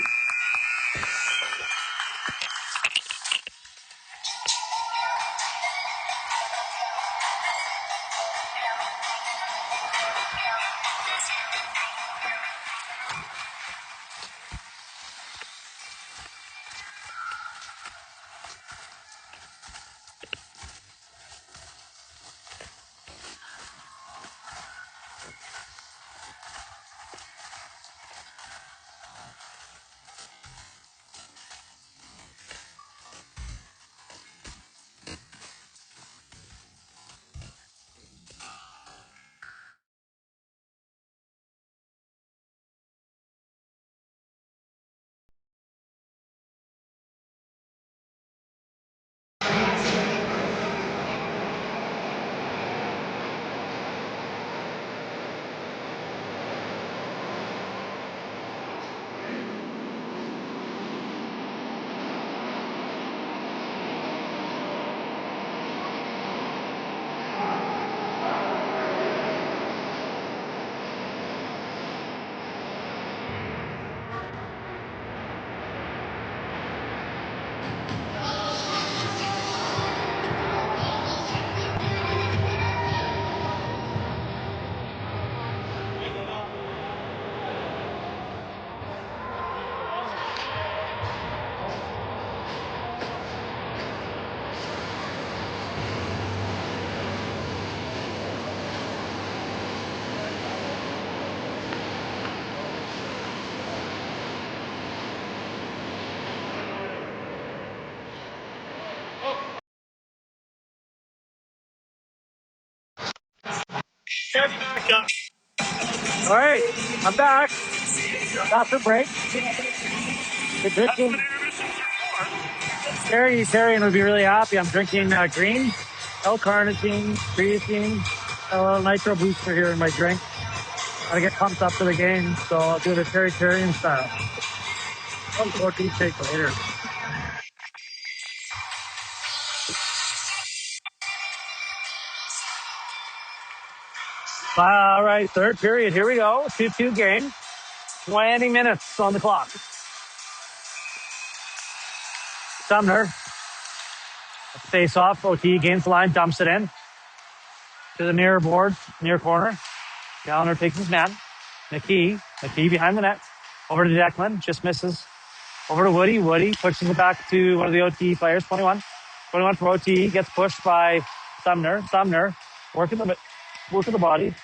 All right, I'm back. After break. We're drinking. Terry would be really happy. I'm drinking green, L-carnitine, creatine, a little nitro booster here in my drink. I get pumped up for the game, so I'll do the Terry style. I'll protein shake later. All right, third period. Here we go. 2-2 game. 20 minutes on the clock. Sumner. Face off. OTE gains the line, dumps it in to the near board, near corner. Gallagher takes his man. McKee behind the net. Over to Declan. Just misses. Over to Woody. Woody pushes it back to one of the OTE players. 21 for OTE. Gets pushed by Sumner. Working the body.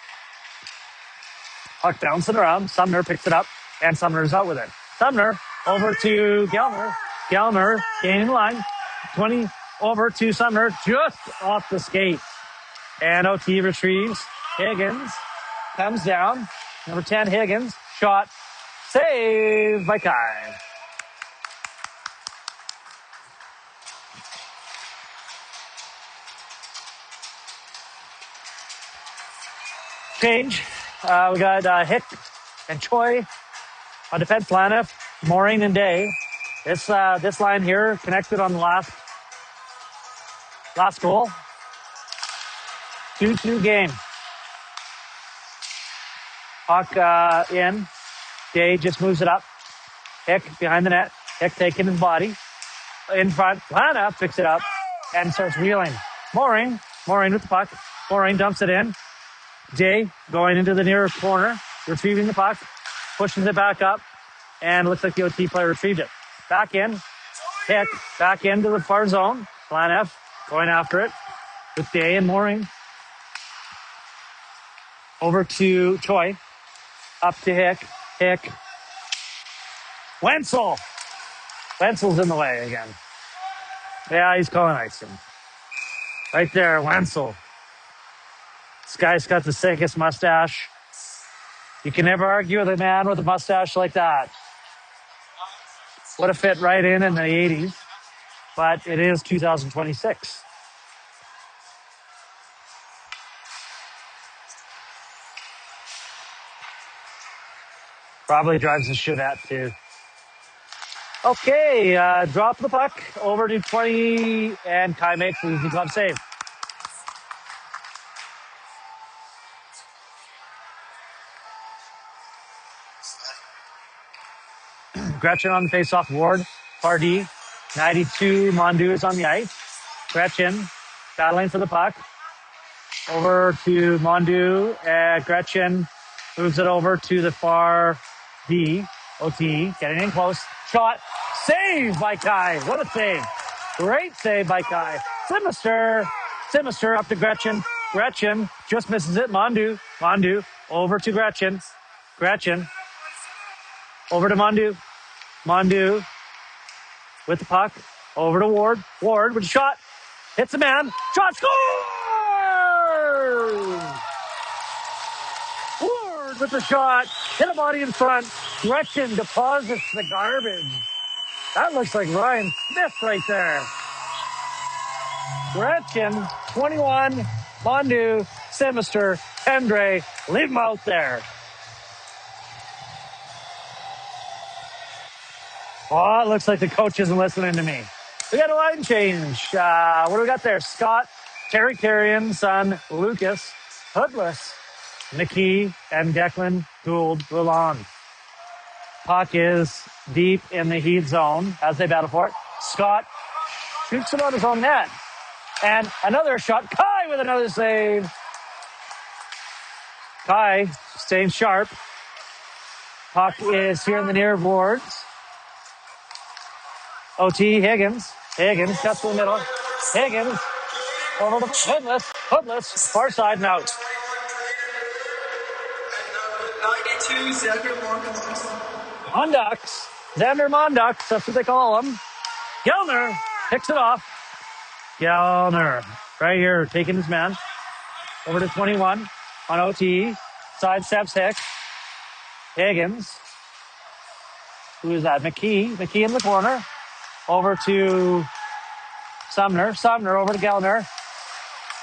Puck bouncing around. Sumner picks it up, and Sumner's out with it. Sumner over to Gellner. Gellner gaining the line. 20 over to Sumner, just off the skate. And OT retrieves. Higgins comes down. Number 10, Higgins. Shot. Save by Kai. Change. We got Hick and Choi on defense lineup. Maureen and Day. This line here connected on the last goal. 2-2 game. Puck in. Day just moves it up. Hick behind the net. Hick taking his body. In front. Lana picks it up and starts wheeling. Maureen with the puck. Maureen dumps it in. Day going into the near corner. Retrieving the puck. Pushes it back up. And looks like the OT player retrieved it. Back in. Hick back into the far zone. Lana going after it with Day and Maureen. Over to Choi. Up to Hick. Wenzel. Wenzel's in the way again. Yeah, he's calling icing. Right there, Wenzel. This guy's got the sickest mustache. You can never argue with a man with a mustache like that. Would have fit right in the 80s, but it is 2026. Probably drives the shit at too. Okay, drop the puck over to 20, and Kai makes the easy glove save. Gretchen on the face-off. Ward, Pardee, 92, Mondu is on the ice. Gretchen battling for the puck. Over to Mondu, and Gretchen moves it over to the far D. OT getting in close. Shot. Save by Kai. What a save. Great save by Kai. Simister up to Gretchen. Gretchen just misses it. Mondu over to Gretchen. Over to Mondu. Mondu with the puck. Over to Ward. Ward with a shot. Hits the man. Shot. Score! Ward with the shot. Hit a body in front. Gretchen deposits the garbage. That looks like Ryan Smith right there. Gretchen, 21, Mondu, Simister, Pendre, leave him out there. Oh, it looks like the coach isn't listening to me. We got a line change. What do we got there? Scott, Terry Carrion, son, Lucas, Hoodless, McKee, and Declan Gould Roulon. Puck is deep in the Heat zone as they battle for it. Scott shoots it on his own net. And another shot. Kai with another save. Kai staying sharp. Puck is here in the near boards. OT Higgins. Higgins cuts to the middle. Higgins over to Hoodless. Far side and out. 92, Xander Mondux. Xander Mondux. That's what they call him. Gellner picks it off. Gellner right here taking his man. Over to 21. on OTE. Sidesteps Higgins. Who is that? McKee in the corner. Over to Sumner. Sumner over to Gellner.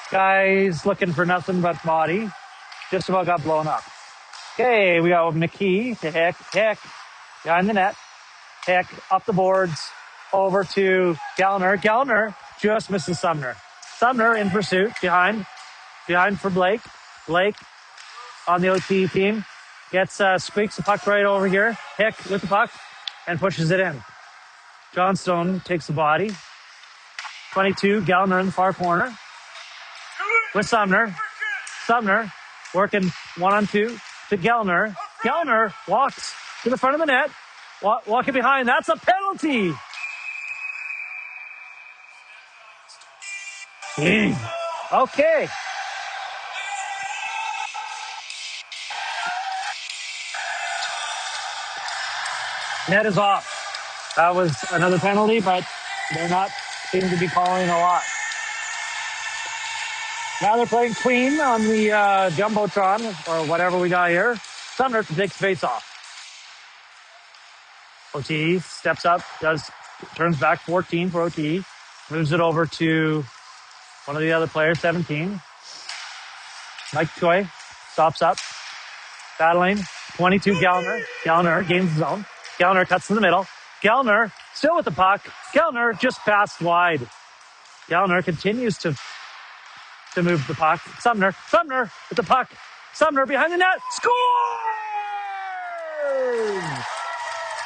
Guy's looking for nothing but body. Just about got blown up. Okay, we got McKee to Hick. Hick behind the net. Hick up the boards. Over to Gellner. Gellner just misses Sumner. Sumner in pursuit. Behind for Blake. Blake on the OT team. Gets squeaks the puck right over here. Hick with the puck and pushes it in. Johnstone takes the body. 22, Gellner in the far corner. With Sumner. Sumner working 1-on-2 to Gellner. Gellner walks to the front of the net. Walking behind. That's a penalty. Okay. Net is off. That was another penalty, but they're not seem to be calling a lot. Now they're playing Queen on the Jumbotron or whatever we got here. Sumner takes face off. OTE steps up, turns back 14 for OTE, moves it over to one of the other players, 17. Mike Choi stops up, battling. 22, Gellner. Gellner gains his own. Gellner cuts to the middle. Gellner still with the puck. Gellner just passed wide. Gellner continues to move the puck. Sumner with the puck. Sumner behind the net. Score!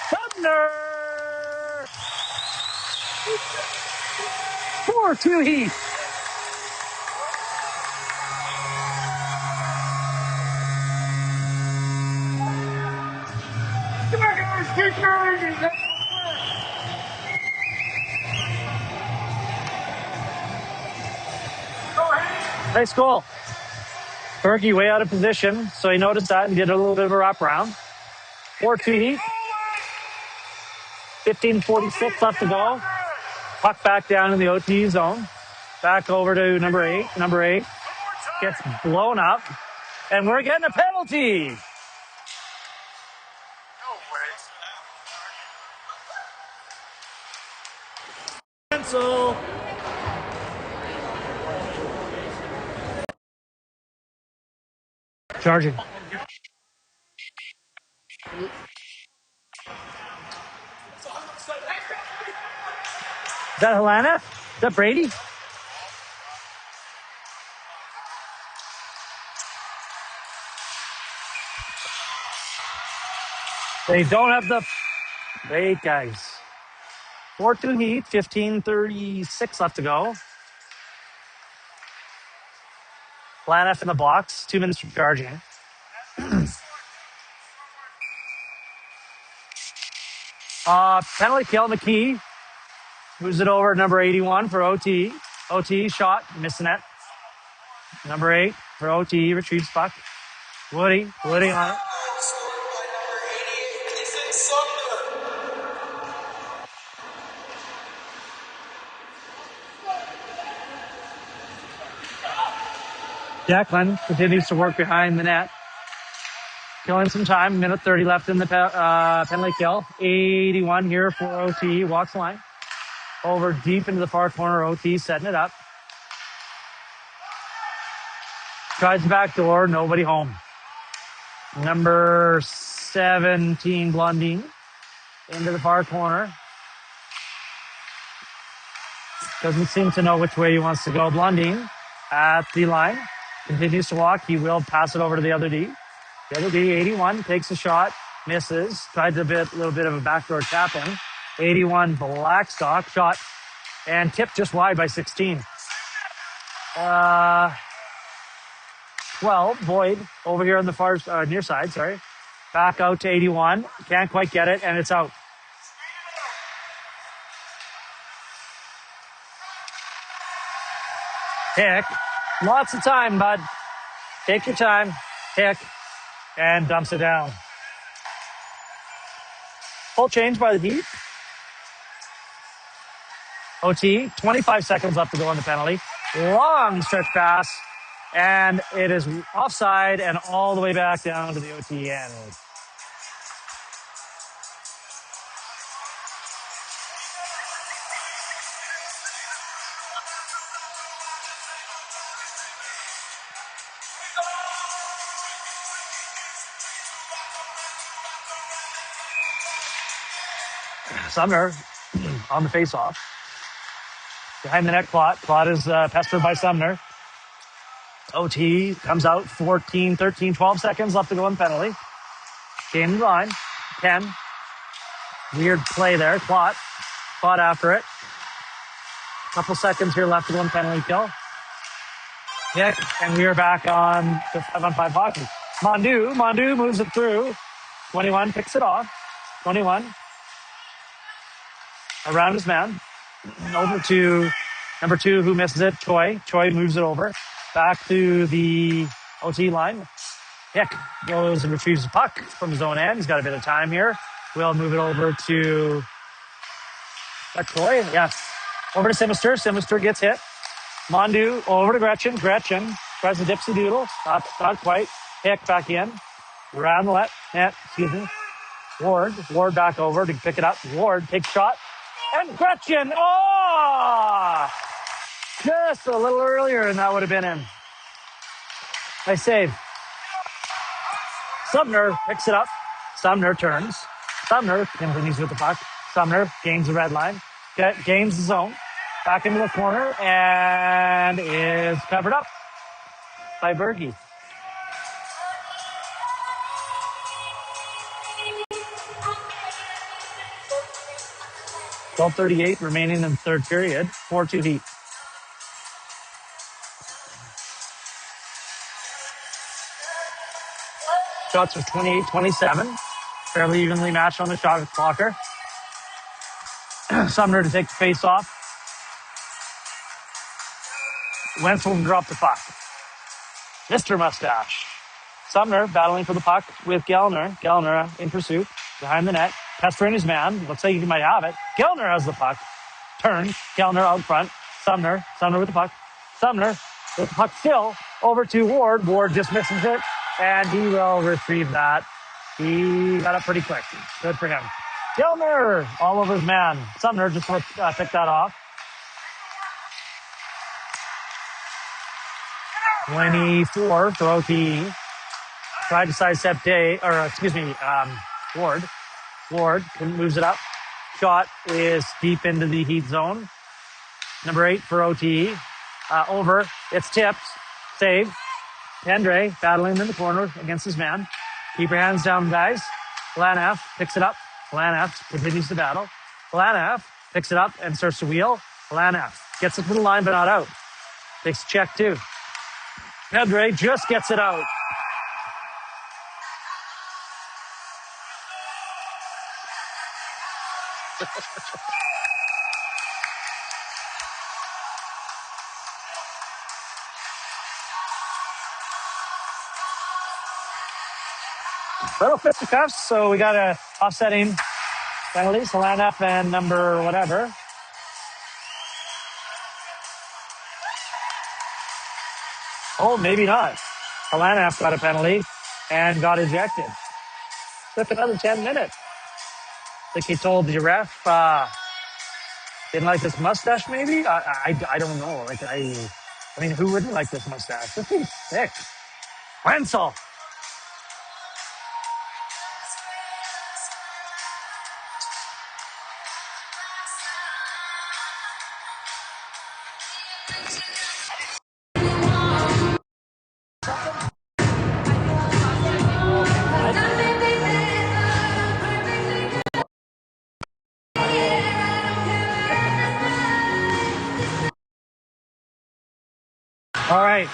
Sumner! 4-2 Heat. Nice goal. Fergie way out of position, so he noticed that and did a little bit of a wraparound. 4-2 Heat. 15:46 left to go. Puck back down in the OT zone. Back over to number 8. Number 8 gets blown up, and we're getting a penalty. Cancel. Charging. Is that Helena? Is that Brady? They don't have the... Wait, guys. 4-2 Heat, 15:36 left to go. Laniff in the box, 2 minutes from charging. Penalty kill, McKee. Moves it over number 81 for OT. OT shot, missing it. Number 8 for OT, retrieves puck. Woody on it. Declan continues to work behind the net. Killing some time. Minute 30 left in the penalty kill. 81 here for OT. Walks the line. Over deep into the far corner. OT setting it up. Tries the back door. Nobody home. Number 17, Blondine. Into the far corner. Doesn't seem to know which way he wants to go. Blondine at the line. Continues to walk. He will pass it over to the other D. The other D, 81, takes a shot. Misses. Tried a little bit of a backdoor tap in. 81, Blackstock. Shot. And tipped just wide by 16. 12, Boyd, over here on the far near side, sorry. Back out to 81. Can't quite get it, and it's out. Hick. Lots of time, bud. Take your time. Hick. And dumps it down. Full change by the Heat. OT, 25 seconds left to go on the penalty. Long stretch pass. And it is offside and all the way back down to the OTE end. Sumner on the face-off. Behind the net, Plot. Plot is pestered by Sumner. OT comes out 14, 13, 12 seconds left to go in penalty. Game to the line. 10. Weird play there. Plot after it. Couple seconds here left to go in penalty kill. Nick, and we are back on the 5-on-5 hockey. Mondu moves it through. 21 picks it off. 21 around his man. Over to number 2 who misses it, Choi. Choi moves it over. Back to the OT line. Nick goes and retrieves the puck from his own end. He's got a bit of time here. We'll move it over to Choi. Yes. Over to Simister. Simister gets hit. Mondu over to Gretchen. Gretchen tries the dipsy doodle. Not quite. Hick back in. Around the net. Excuse me. Ward back over to pick it up. Ward takes shot. And Gretchen. Oh! Just a little earlier and that would have been in. Nice save. Sumner picks it up. Sumner turns. Sumner continues with the puck. Sumner gains the red line. Gains the zone. Back into the corner and is covered up by Berge. .38 remaining in the third period. 4-2 Heat. Shots of 28-27. Fairly evenly matched on the shot clocker. Sumner to take the face off. Wenzel will drop the puck. Mr. Mustache. Sumner battling for the puck with Gellner. Gellner in pursuit. Behind the net. Pestering his man. Looks like he might have it. Gellner has the puck. Turn. Gellner out front. Sumner with the puck. Sumner with the puck still. Over to Ward. Ward just misses it. And he will retrieve that. He got up pretty quick. Good for him. Gellner all over his man. Sumner just picked that off. 24 for OTE. Tried to sidestep Ward. Ward moves it up. Shot is deep into the Heat zone. Number 8 for OTE. Over. It's tipped. Save. Andre battling in the corner against his man. Keep your hands down, guys. Lanaff picks it up. Lanaff continues to battle. Lanaff picks it up and starts to wheel. Lanaff gets it to the line, but not out. Takes a check, too. Andre just gets it out. Little fisticuffs, so we got a offsetting penalties. Lanaff and number whatever. Oh, maybe not. Lanaff got a penalty and got ejected. Took another 10 minutes. I think he told the ref didn't like this mustache, maybe? I don't know. I mean, who wouldn't like this mustache? This thing's thick. Wenzel. All right,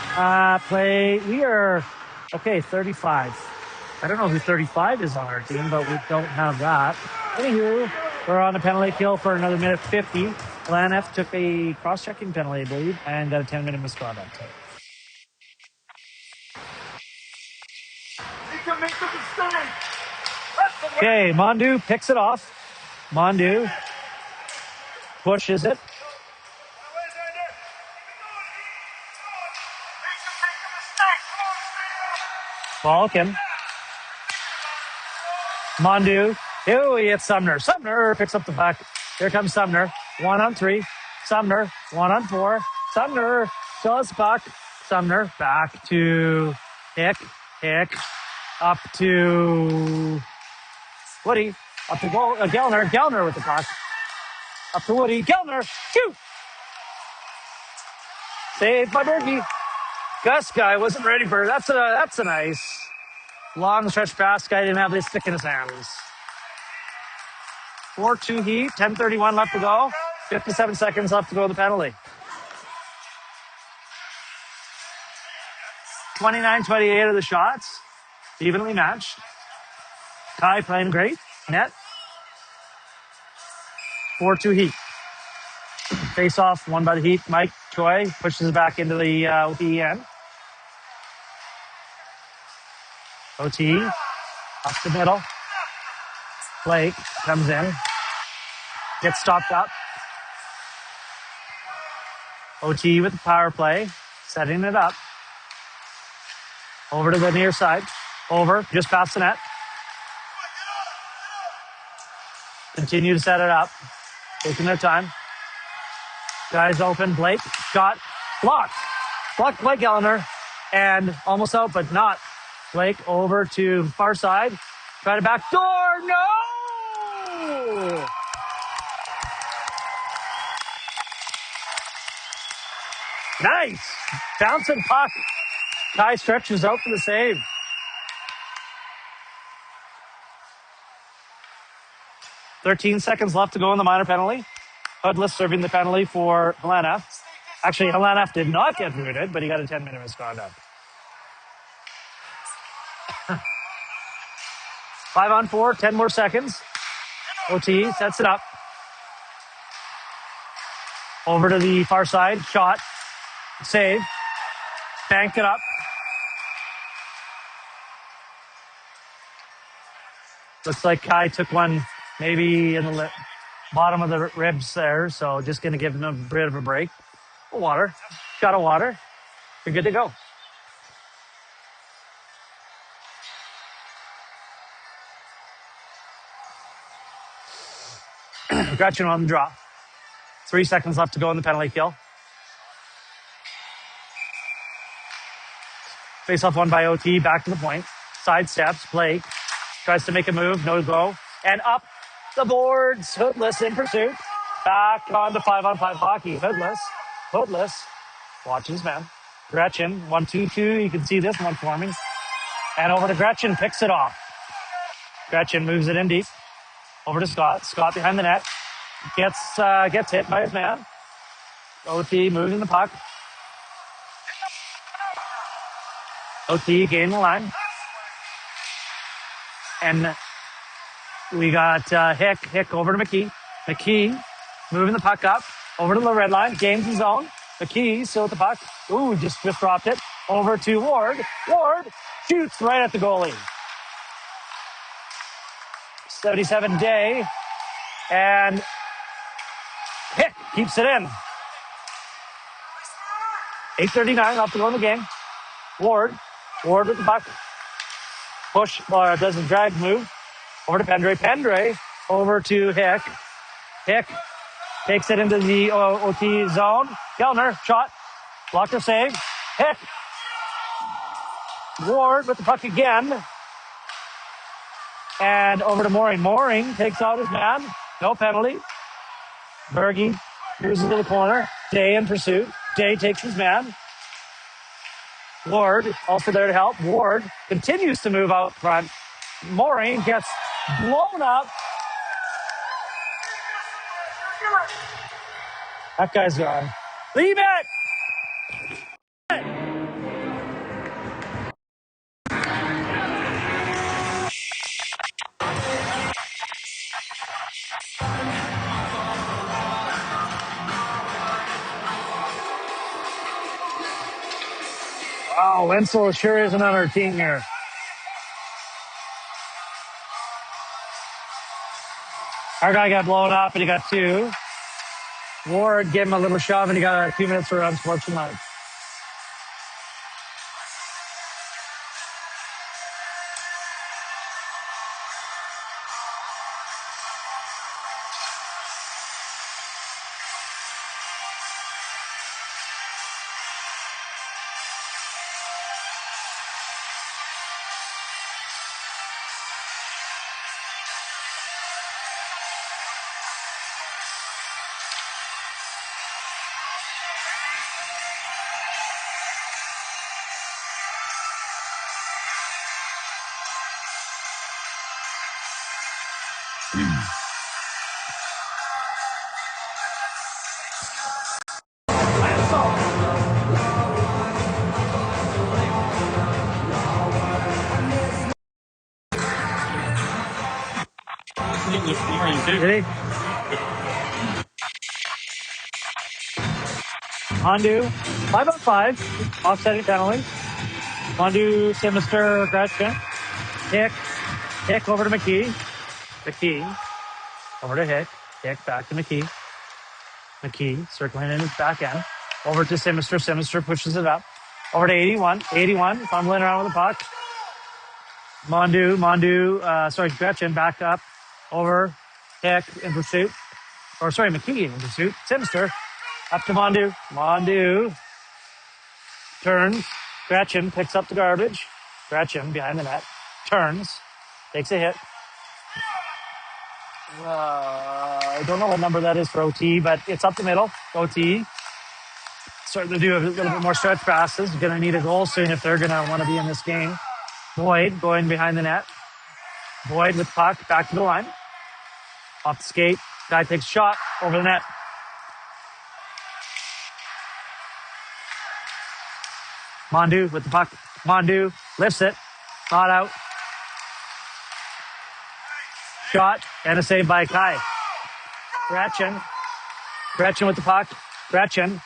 play. We are, 35. I don't know who 35 is on our team, but we don't have that. Anywho, we're on a penalty kill for another minute 50. Lanaff took a cross-checking penalty, I believe, and got a 10-minute misconduct. Okay, Mondu picks it off. Mondu pushes it. Balkan. Mondu. Ew, he hits Sumner. Sumner picks up the puck. Here comes Sumner. 1-on-3. Sumner. 1-on-4. Sumner still has the puck. Sumner back to Hick. Hick. Up to Woody. Up to Gellner. Gellner with the puck. Up to Woody. Gellner. Shoot. Saved by Berkey. Gus guy wasn't ready for it. That's a nice long stretch pass. Guy didn't have the stick in his hands. 4-2 Heat. 10:31 left to go. 57 seconds left to go to the penalty. 29-28 of the shots. Evenly matched. Kai playing great. Net. 4-2 Heat. Face off, won by the Heat. Mike Choi pushes it back into the OTE end. OTE up the middle. Blake comes in. Gets stopped up. OTE with the power play. Setting it up. Over to the near side. Over, just past the net. Continue to set it up. Taking their time. Guys open. Blake. Shot. Blocked. Blocked by Gellner. And almost out, but not. Blake over to far side. Try to back door. No! Nice. Bouncing puck. Kai stretches out for the save. .13 seconds left to go in the minor penalty. Hoodless serving the penalty for Helena. Actually, Helena did not get booted, but he got a 10-minute misconduct. 5-on-4, 10 more seconds. OT sets it up. Over to the far side. Shot. Save. Banked it up. Looks like Kai took one maybe in the bottom of the ribs there, so just going to give him a bit of a break. Water. Shot of water. You're good to go. Gretchen on the draw. 3 seconds left to go in the penalty kill. Face off one by OT. Back to the point. Side steps. Blake tries to make a move. No go. And up the boards. Hoodless in pursuit. Back on to 5-on-5 hockey. Hoodless. Watches, man. Gretchen. 1-2-2. You can see this one forming. And over to Gretchen. Picks it off. Gretchen moves it in deep. Over to Scott. Scott behind the net. Gets hit by his man. OT moving the puck. OT gaining the line. And we got Hick over to McKee. McKee moving the puck up. Over to the red line. Gains his zone. McKee still with the puck. Ooh, just dropped it. Over to Ward. Ward shoots right at the goalie. 77 Day. And Hick keeps it in. 8:39 left to go in the game. Ward with the puck. Push, does a drag move. Over to Pendre. Pendre over to Hick. Hick takes it into the OT zone. Gellner, shot. Blocker save. Hick. Ward with the puck again. And over to Mooring. Mooring takes out his man. No penalty. Berge moves into the corner. Day in pursuit. Day takes his man. Ward also there to help. Ward continues to move out front. Mooring gets blown up. That guy's gone. Leave it! Wow, Wenzel sure isn't on our team here. Our guy got blown up and he got 2. Ward gave him a little shove and he got 2 minutes for unsportsmanlike. Did he? Hondu, 5-on-5, offsetting penalty. Hondu, Sinister, Gretchen. Hick over to McKee. McKee over to Hick. Hick back to McKee. McKee circling in his back end. Over to Sinister. Sinister pushes it up. Over to 81. 81, fumbling around with the puck. Gretchen back up. Over. Hick in pursuit. McKee in pursuit. Sinister up to Mondu. Mondu turns. Gretchen picks up the garbage. Gretchen behind the net. Turns. Takes a hit. I don't know what number that is for OTE, but it's up the middle. OTE. Starting to do a little bit more stretch passes. Going to need a goal soon if they're going to want to be in this game. Boyd going behind the net. Boyd with puck. Back to the line. Off the skate. Guy takes a shot over the net. Mondu with the puck. Mondu lifts it. Not out. Shot and a save by Kai. Gretchen with the puck. Gretchen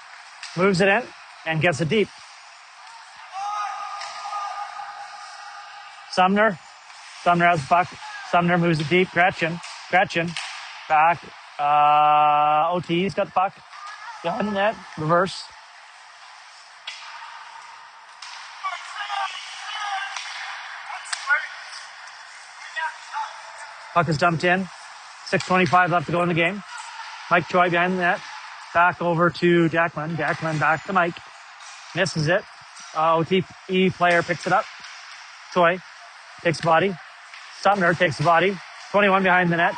moves it in and gets it deep. Sumner has the puck. Sumner moves it deep. Gretchen back. OT's got the puck. Behind the net. Reverse. Puck is dumped in. 6:25 left to go in the game. Mike Choi behind the net. Back over to Declan. Declan back to Mike. Misses it. OTE player picks it up. Choi takes the body. Sumner takes the body. 21 behind the net.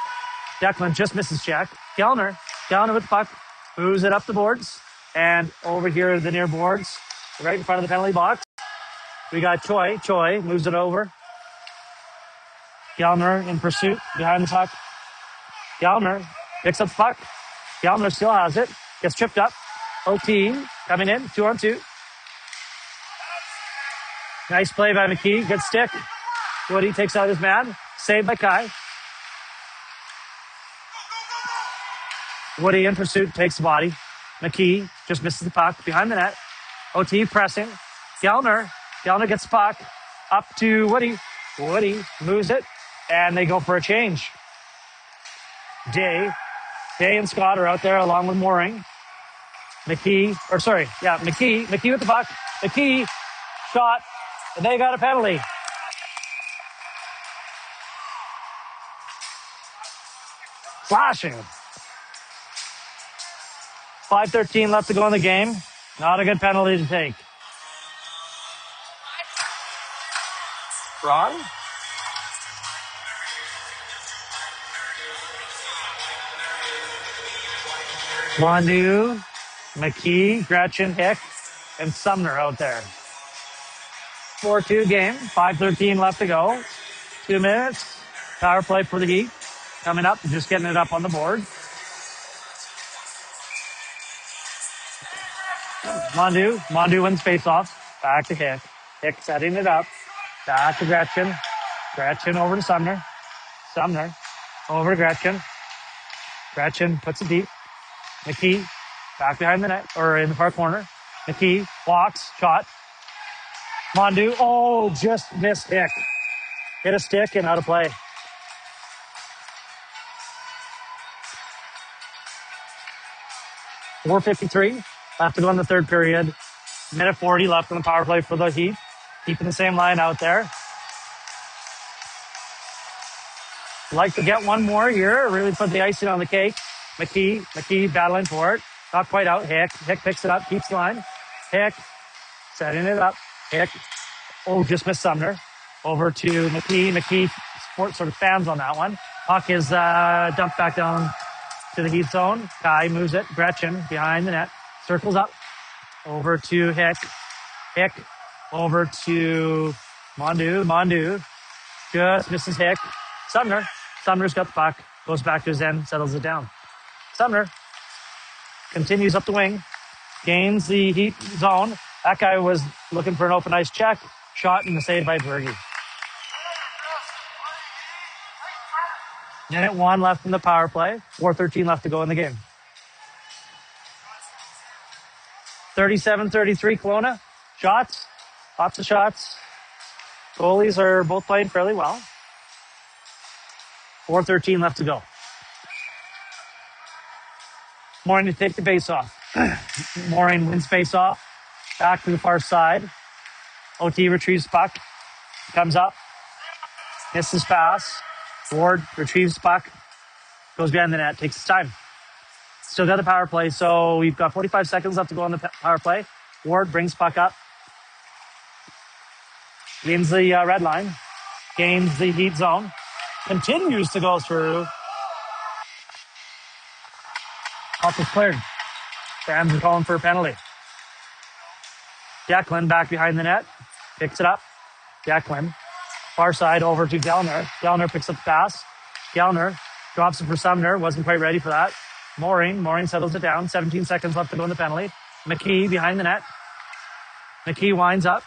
Declan just misses check. Kellner with the puck. Moves it up the boards. And over here, the near boards. Right in front of the penalty box. We got Choi. Choi moves it over. Kellner in pursuit behind the puck. Kellner picks up the puck. Kellner still has it. Gets tripped up. OTE coming in. 2-on-2. Nice play by McKee. Good stick. Woody takes out his man. Saved by Kai. Woody in pursuit takes the body. McKee just misses the puck behind the net. OTE pressing. Kellner gets the puck. Up to Woody. Woody moves it. And they go for a change. Day and Scott are out there along with Mooring. McKee with the puck. McKee shot. And they got a penalty. Flashing. 5:13 left to go in the game. Not a good penalty to take. Ron? Wandu, McKee, Gretchen, Hick, and Sumner out there. 4-2 game. 5:13 left to go. 2 minutes. Power play for the Heat. Coming up, just getting it up on the board. Mondu wins face-off. Back to Hick. Hick setting it up. Back to Gretchen. Gretchen over to Sumner. Sumner over to Gretchen. Gretchen puts it deep. McKee back behind the net, or in the far corner. McKee walks, shot. Mondu, just missed Hick. Hit a stick and out of play. .453 left to go in the third period. Minute 40 left in the power play for the Heat. Keeping the same line out there. Like to get one more here. Really put the icing on the cake. McKee battling for it. Not quite out. Hick picks it up. Keeps the line. Hick setting it up. Hick. Just missed Sumner. Over to McKee. McKee sort of fans on that one. Puck is dumped back down to the Heat zone. Kai moves it. Gretchen behind the net. Circles up. Over to Hick. Hick over to Mondu. Just misses Hick. Sumner's got the puck. Goes back to his end. Settles it down. Sumner continues up the wing. Gains the Heat zone. That guy was looking for an open ice check. Shot and a save by Berge. Minute 1 left in the power play. 4:13 left to go in the game. 37-33 Kelowna. Shots. Lots of shots. Goalies are both playing fairly well. 4:13 left to go. Mooring to take the base off. Mooring wins face off. Back to the far side. OT retrieves puck. Comes up. Misses pass. Ward retrieves puck. Goes behind the net. Takes his time. Still got the power play. So we've got 45 seconds left to go on the power play. Ward brings puck up. Gains the red line. Gains the heat zone. Continues to go through. Puck is cleared. Fans are calling for a penalty. Declan back behind the net. Picks it up. Declan. Far side over to Gellner. Gellner picks up the pass. Gellner drops it for Sumner. Wasn't quite ready for that. Mooring settles it down. 17 seconds left to go in the penalty. McKee behind the net. McKee winds up.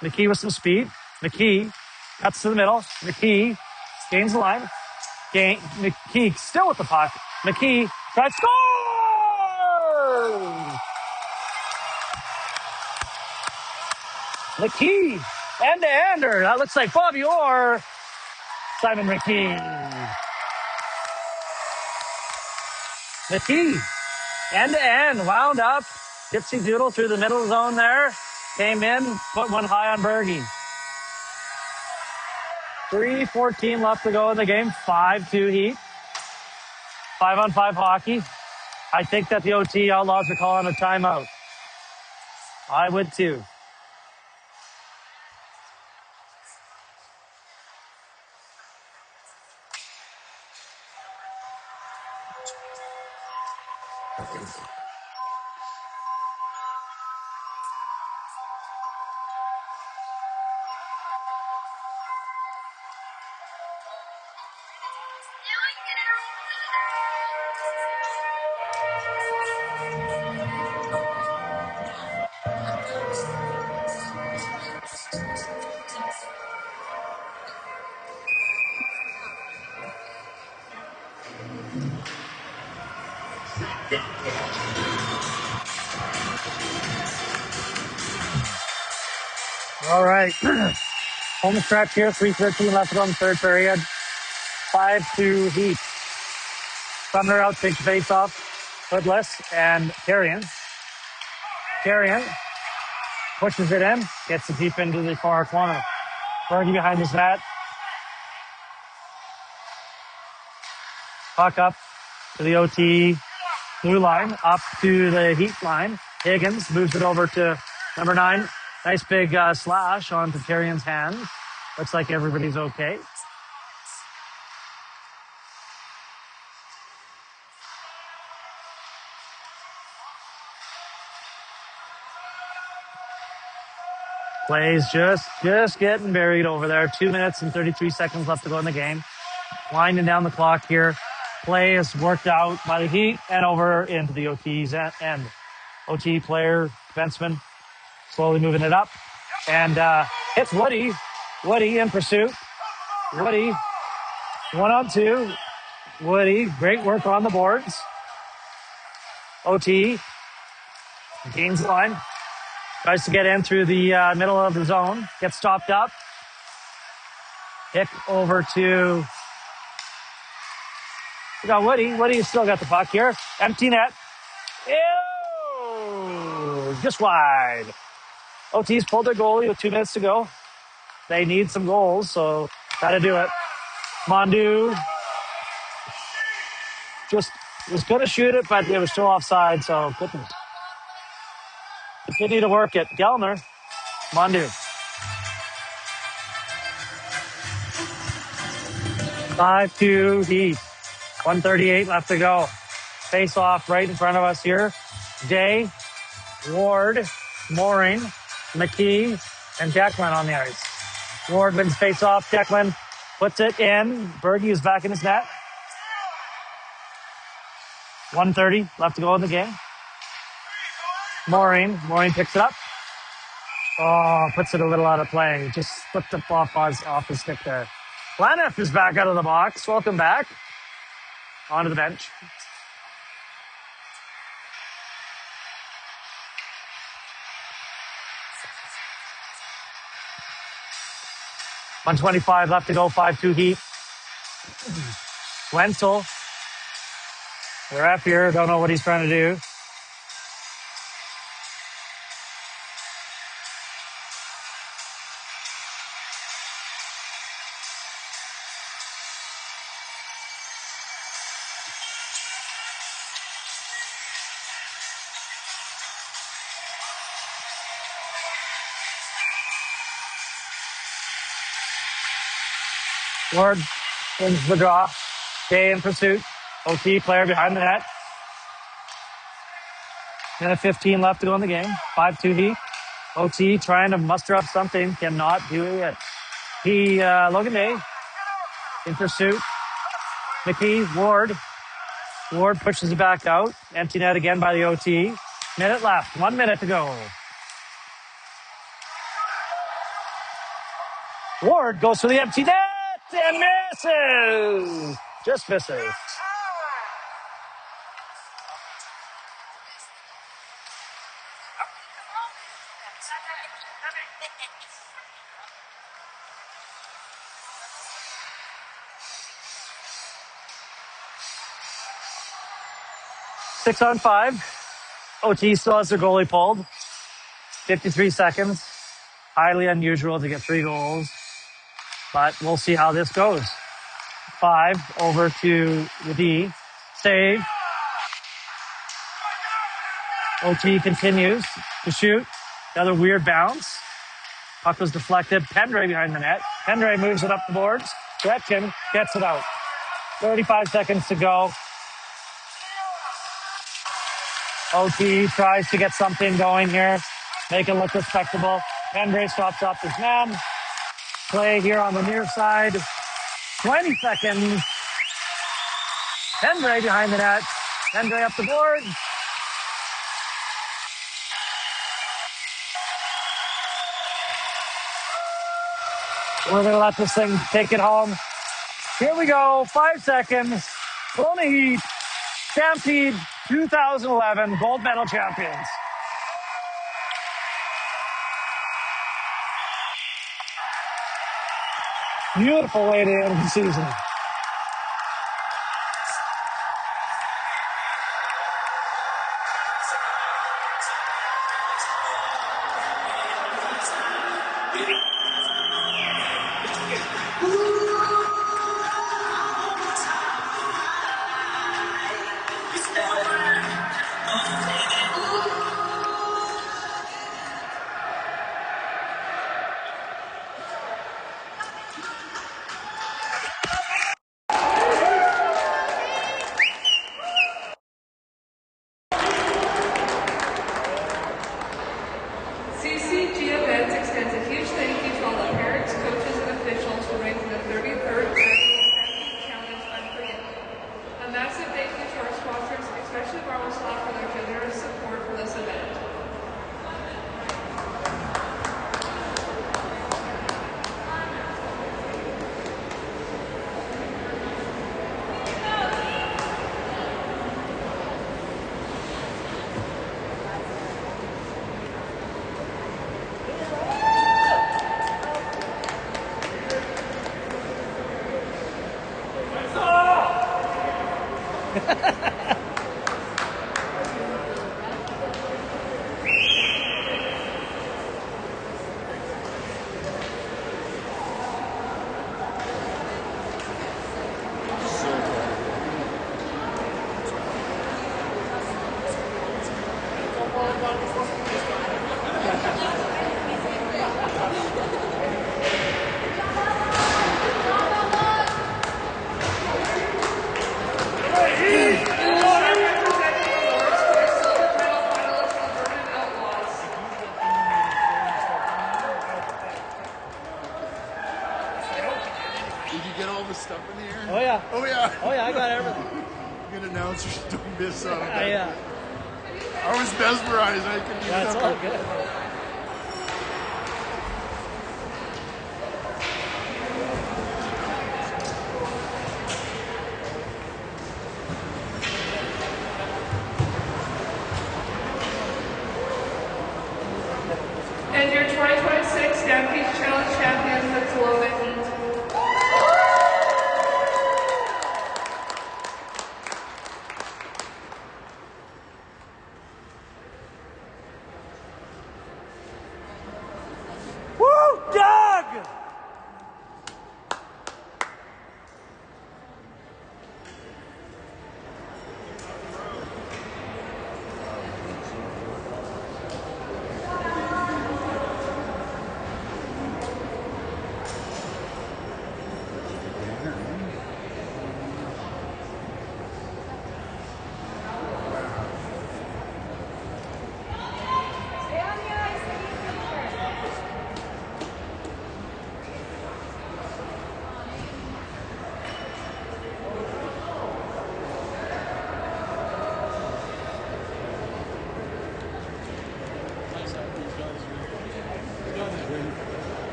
McKee with some speed. McKee cuts to the middle. McKee gains the line. McKee still with the puck. McKee tries to score! McKee, end-to-ender. That looks like Bobby Orr. Simon McKee. McKee, end-to-end, wound up. Gypsy Doodle through the middle zone there. Came in, put one high on Bergie. 3:14 left to go in the game. 5-2 Heat. 5-on-5 hockey. I think that the OT Outlaws are calling a timeout. I would too. All right. Home stretch here. 3:13 left to go in the third period. 5-2 Heat. Sumner out, takes face off. Hoodless and Carrion. Carrion pushes it in. Gets it deep into the far corner. Bergie behind his net. Puck up to the OT blue line. Up to the Heat line. Higgins moves it over to number 9. Nice big slash onto Carrion's hand. Looks like everybody's okay. Plays just getting buried over there. 2 minutes and 33 seconds left to go in the game. Winding down the clock here. Play is worked out by the Heat and over into the OT's end. OT player, defenseman, slowly moving it up. And hits Woody. Woody in pursuit. Woody, 1-on-2. Woody, great work on the boards. OT gains the line. Tries to get in through the middle of the zone. Gets stopped up. Pick over to... We got Woody. Woody still got the puck here. Empty net. Ew! Just wide. OT's pulled their goalie with 2 minutes to go. They need some goals, so gotta do it. Mondu just was going to shoot it, but it was still offside, so goodness. Continue to work it. Gellner. Mondu. 5-2 Heat. 1:38 left to go. Face off right in front of us here. Day, Ward, Mooring, McKee, and Declan on the ice. Ward wins face off. Declan puts it in. Bergie is back in his net. 1:30 left to go in the game. Mooring picks it up. Oh, puts it a little out of play. Just slipped up off his stick there. Laniff is back out of the box. Welcome back. Onto the bench. .125 left to go, 5-2 Heat. Wenzel. The ref here, don't know what he's trying to do. Ward wins the draw. Day in pursuit. OT player behind the net. Minute 15 left to go in the game. 5-2 Heat. OT trying to muster up something. Cannot do it. Logan Day in pursuit. McKee, Ward. Ward pushes it back out. Empty net again by the OT. Minute left. 1 minute to go. Ward goes for the empty net and misses. Just misses. Six on five. OT still has their goalie pulled. 53 seconds. Highly unusual to get 3 goals. But we'll see how this goes. 5 over to the D. Save. OT continues to shoot. Another weird bounce. Puck was deflected. Pendray behind the net. Pendray moves it up the boards. Gretchen gets it out. 35 seconds to go. OT tries to get something going here. Make it look respectable. Pendray swaps up his man. Play here on the near side. 20 seconds. Pendray behind the net. Pendray up the board. We're going to let this thing take it home. Here we go. 5 seconds. Kelowna Heat. Stampede 2011 gold medal champions. Beautiful way to end the season. CCG Events extends a huge thank you to all the parents, coaches, and officials for making the 33rd Annual Stampede Challenge unforgettable. A massive thank you to our sponsors, especially Marvel Slot, for their generous support for this event. Did you get all the stuff in the air? Oh, yeah. Oh, yeah. Oh, yeah, I got everything. Good announcers don't miss out on that. I was mesmerized. I couldn't even That's help all it. good. And your 2026 Stampede Challenge champions, the Kelowna Heat. Woo, Doug!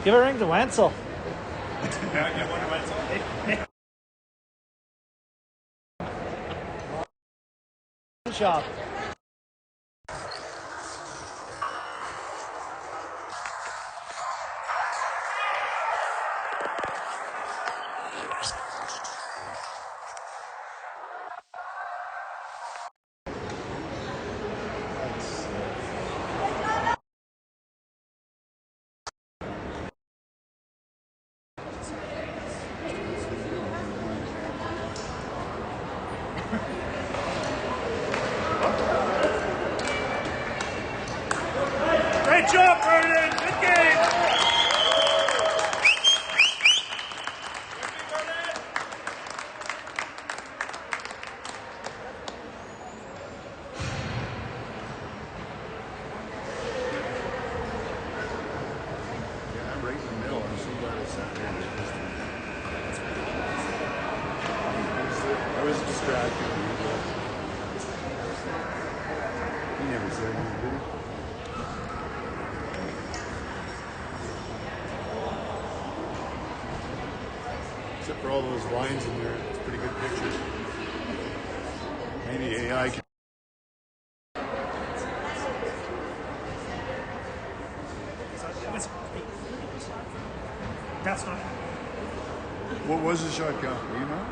Give a ring to Wenzel. Shop. Great job, Vernon. Good game. Yeah, I'm right in the middle. I'm so glad it's not there. I was distracted. He never said anything, did he? Except for all those lines in there, it's a pretty good picture. Maybe AI can. That's not. What was the shot count? Do you know?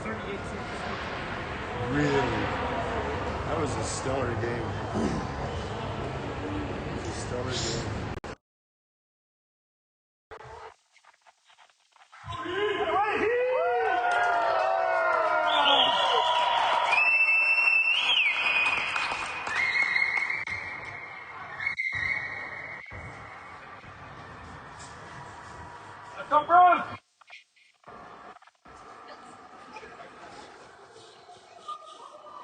38. Really? That was a stellar game. It was a stellar game. Come on!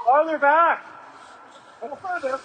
Farther back! Go further.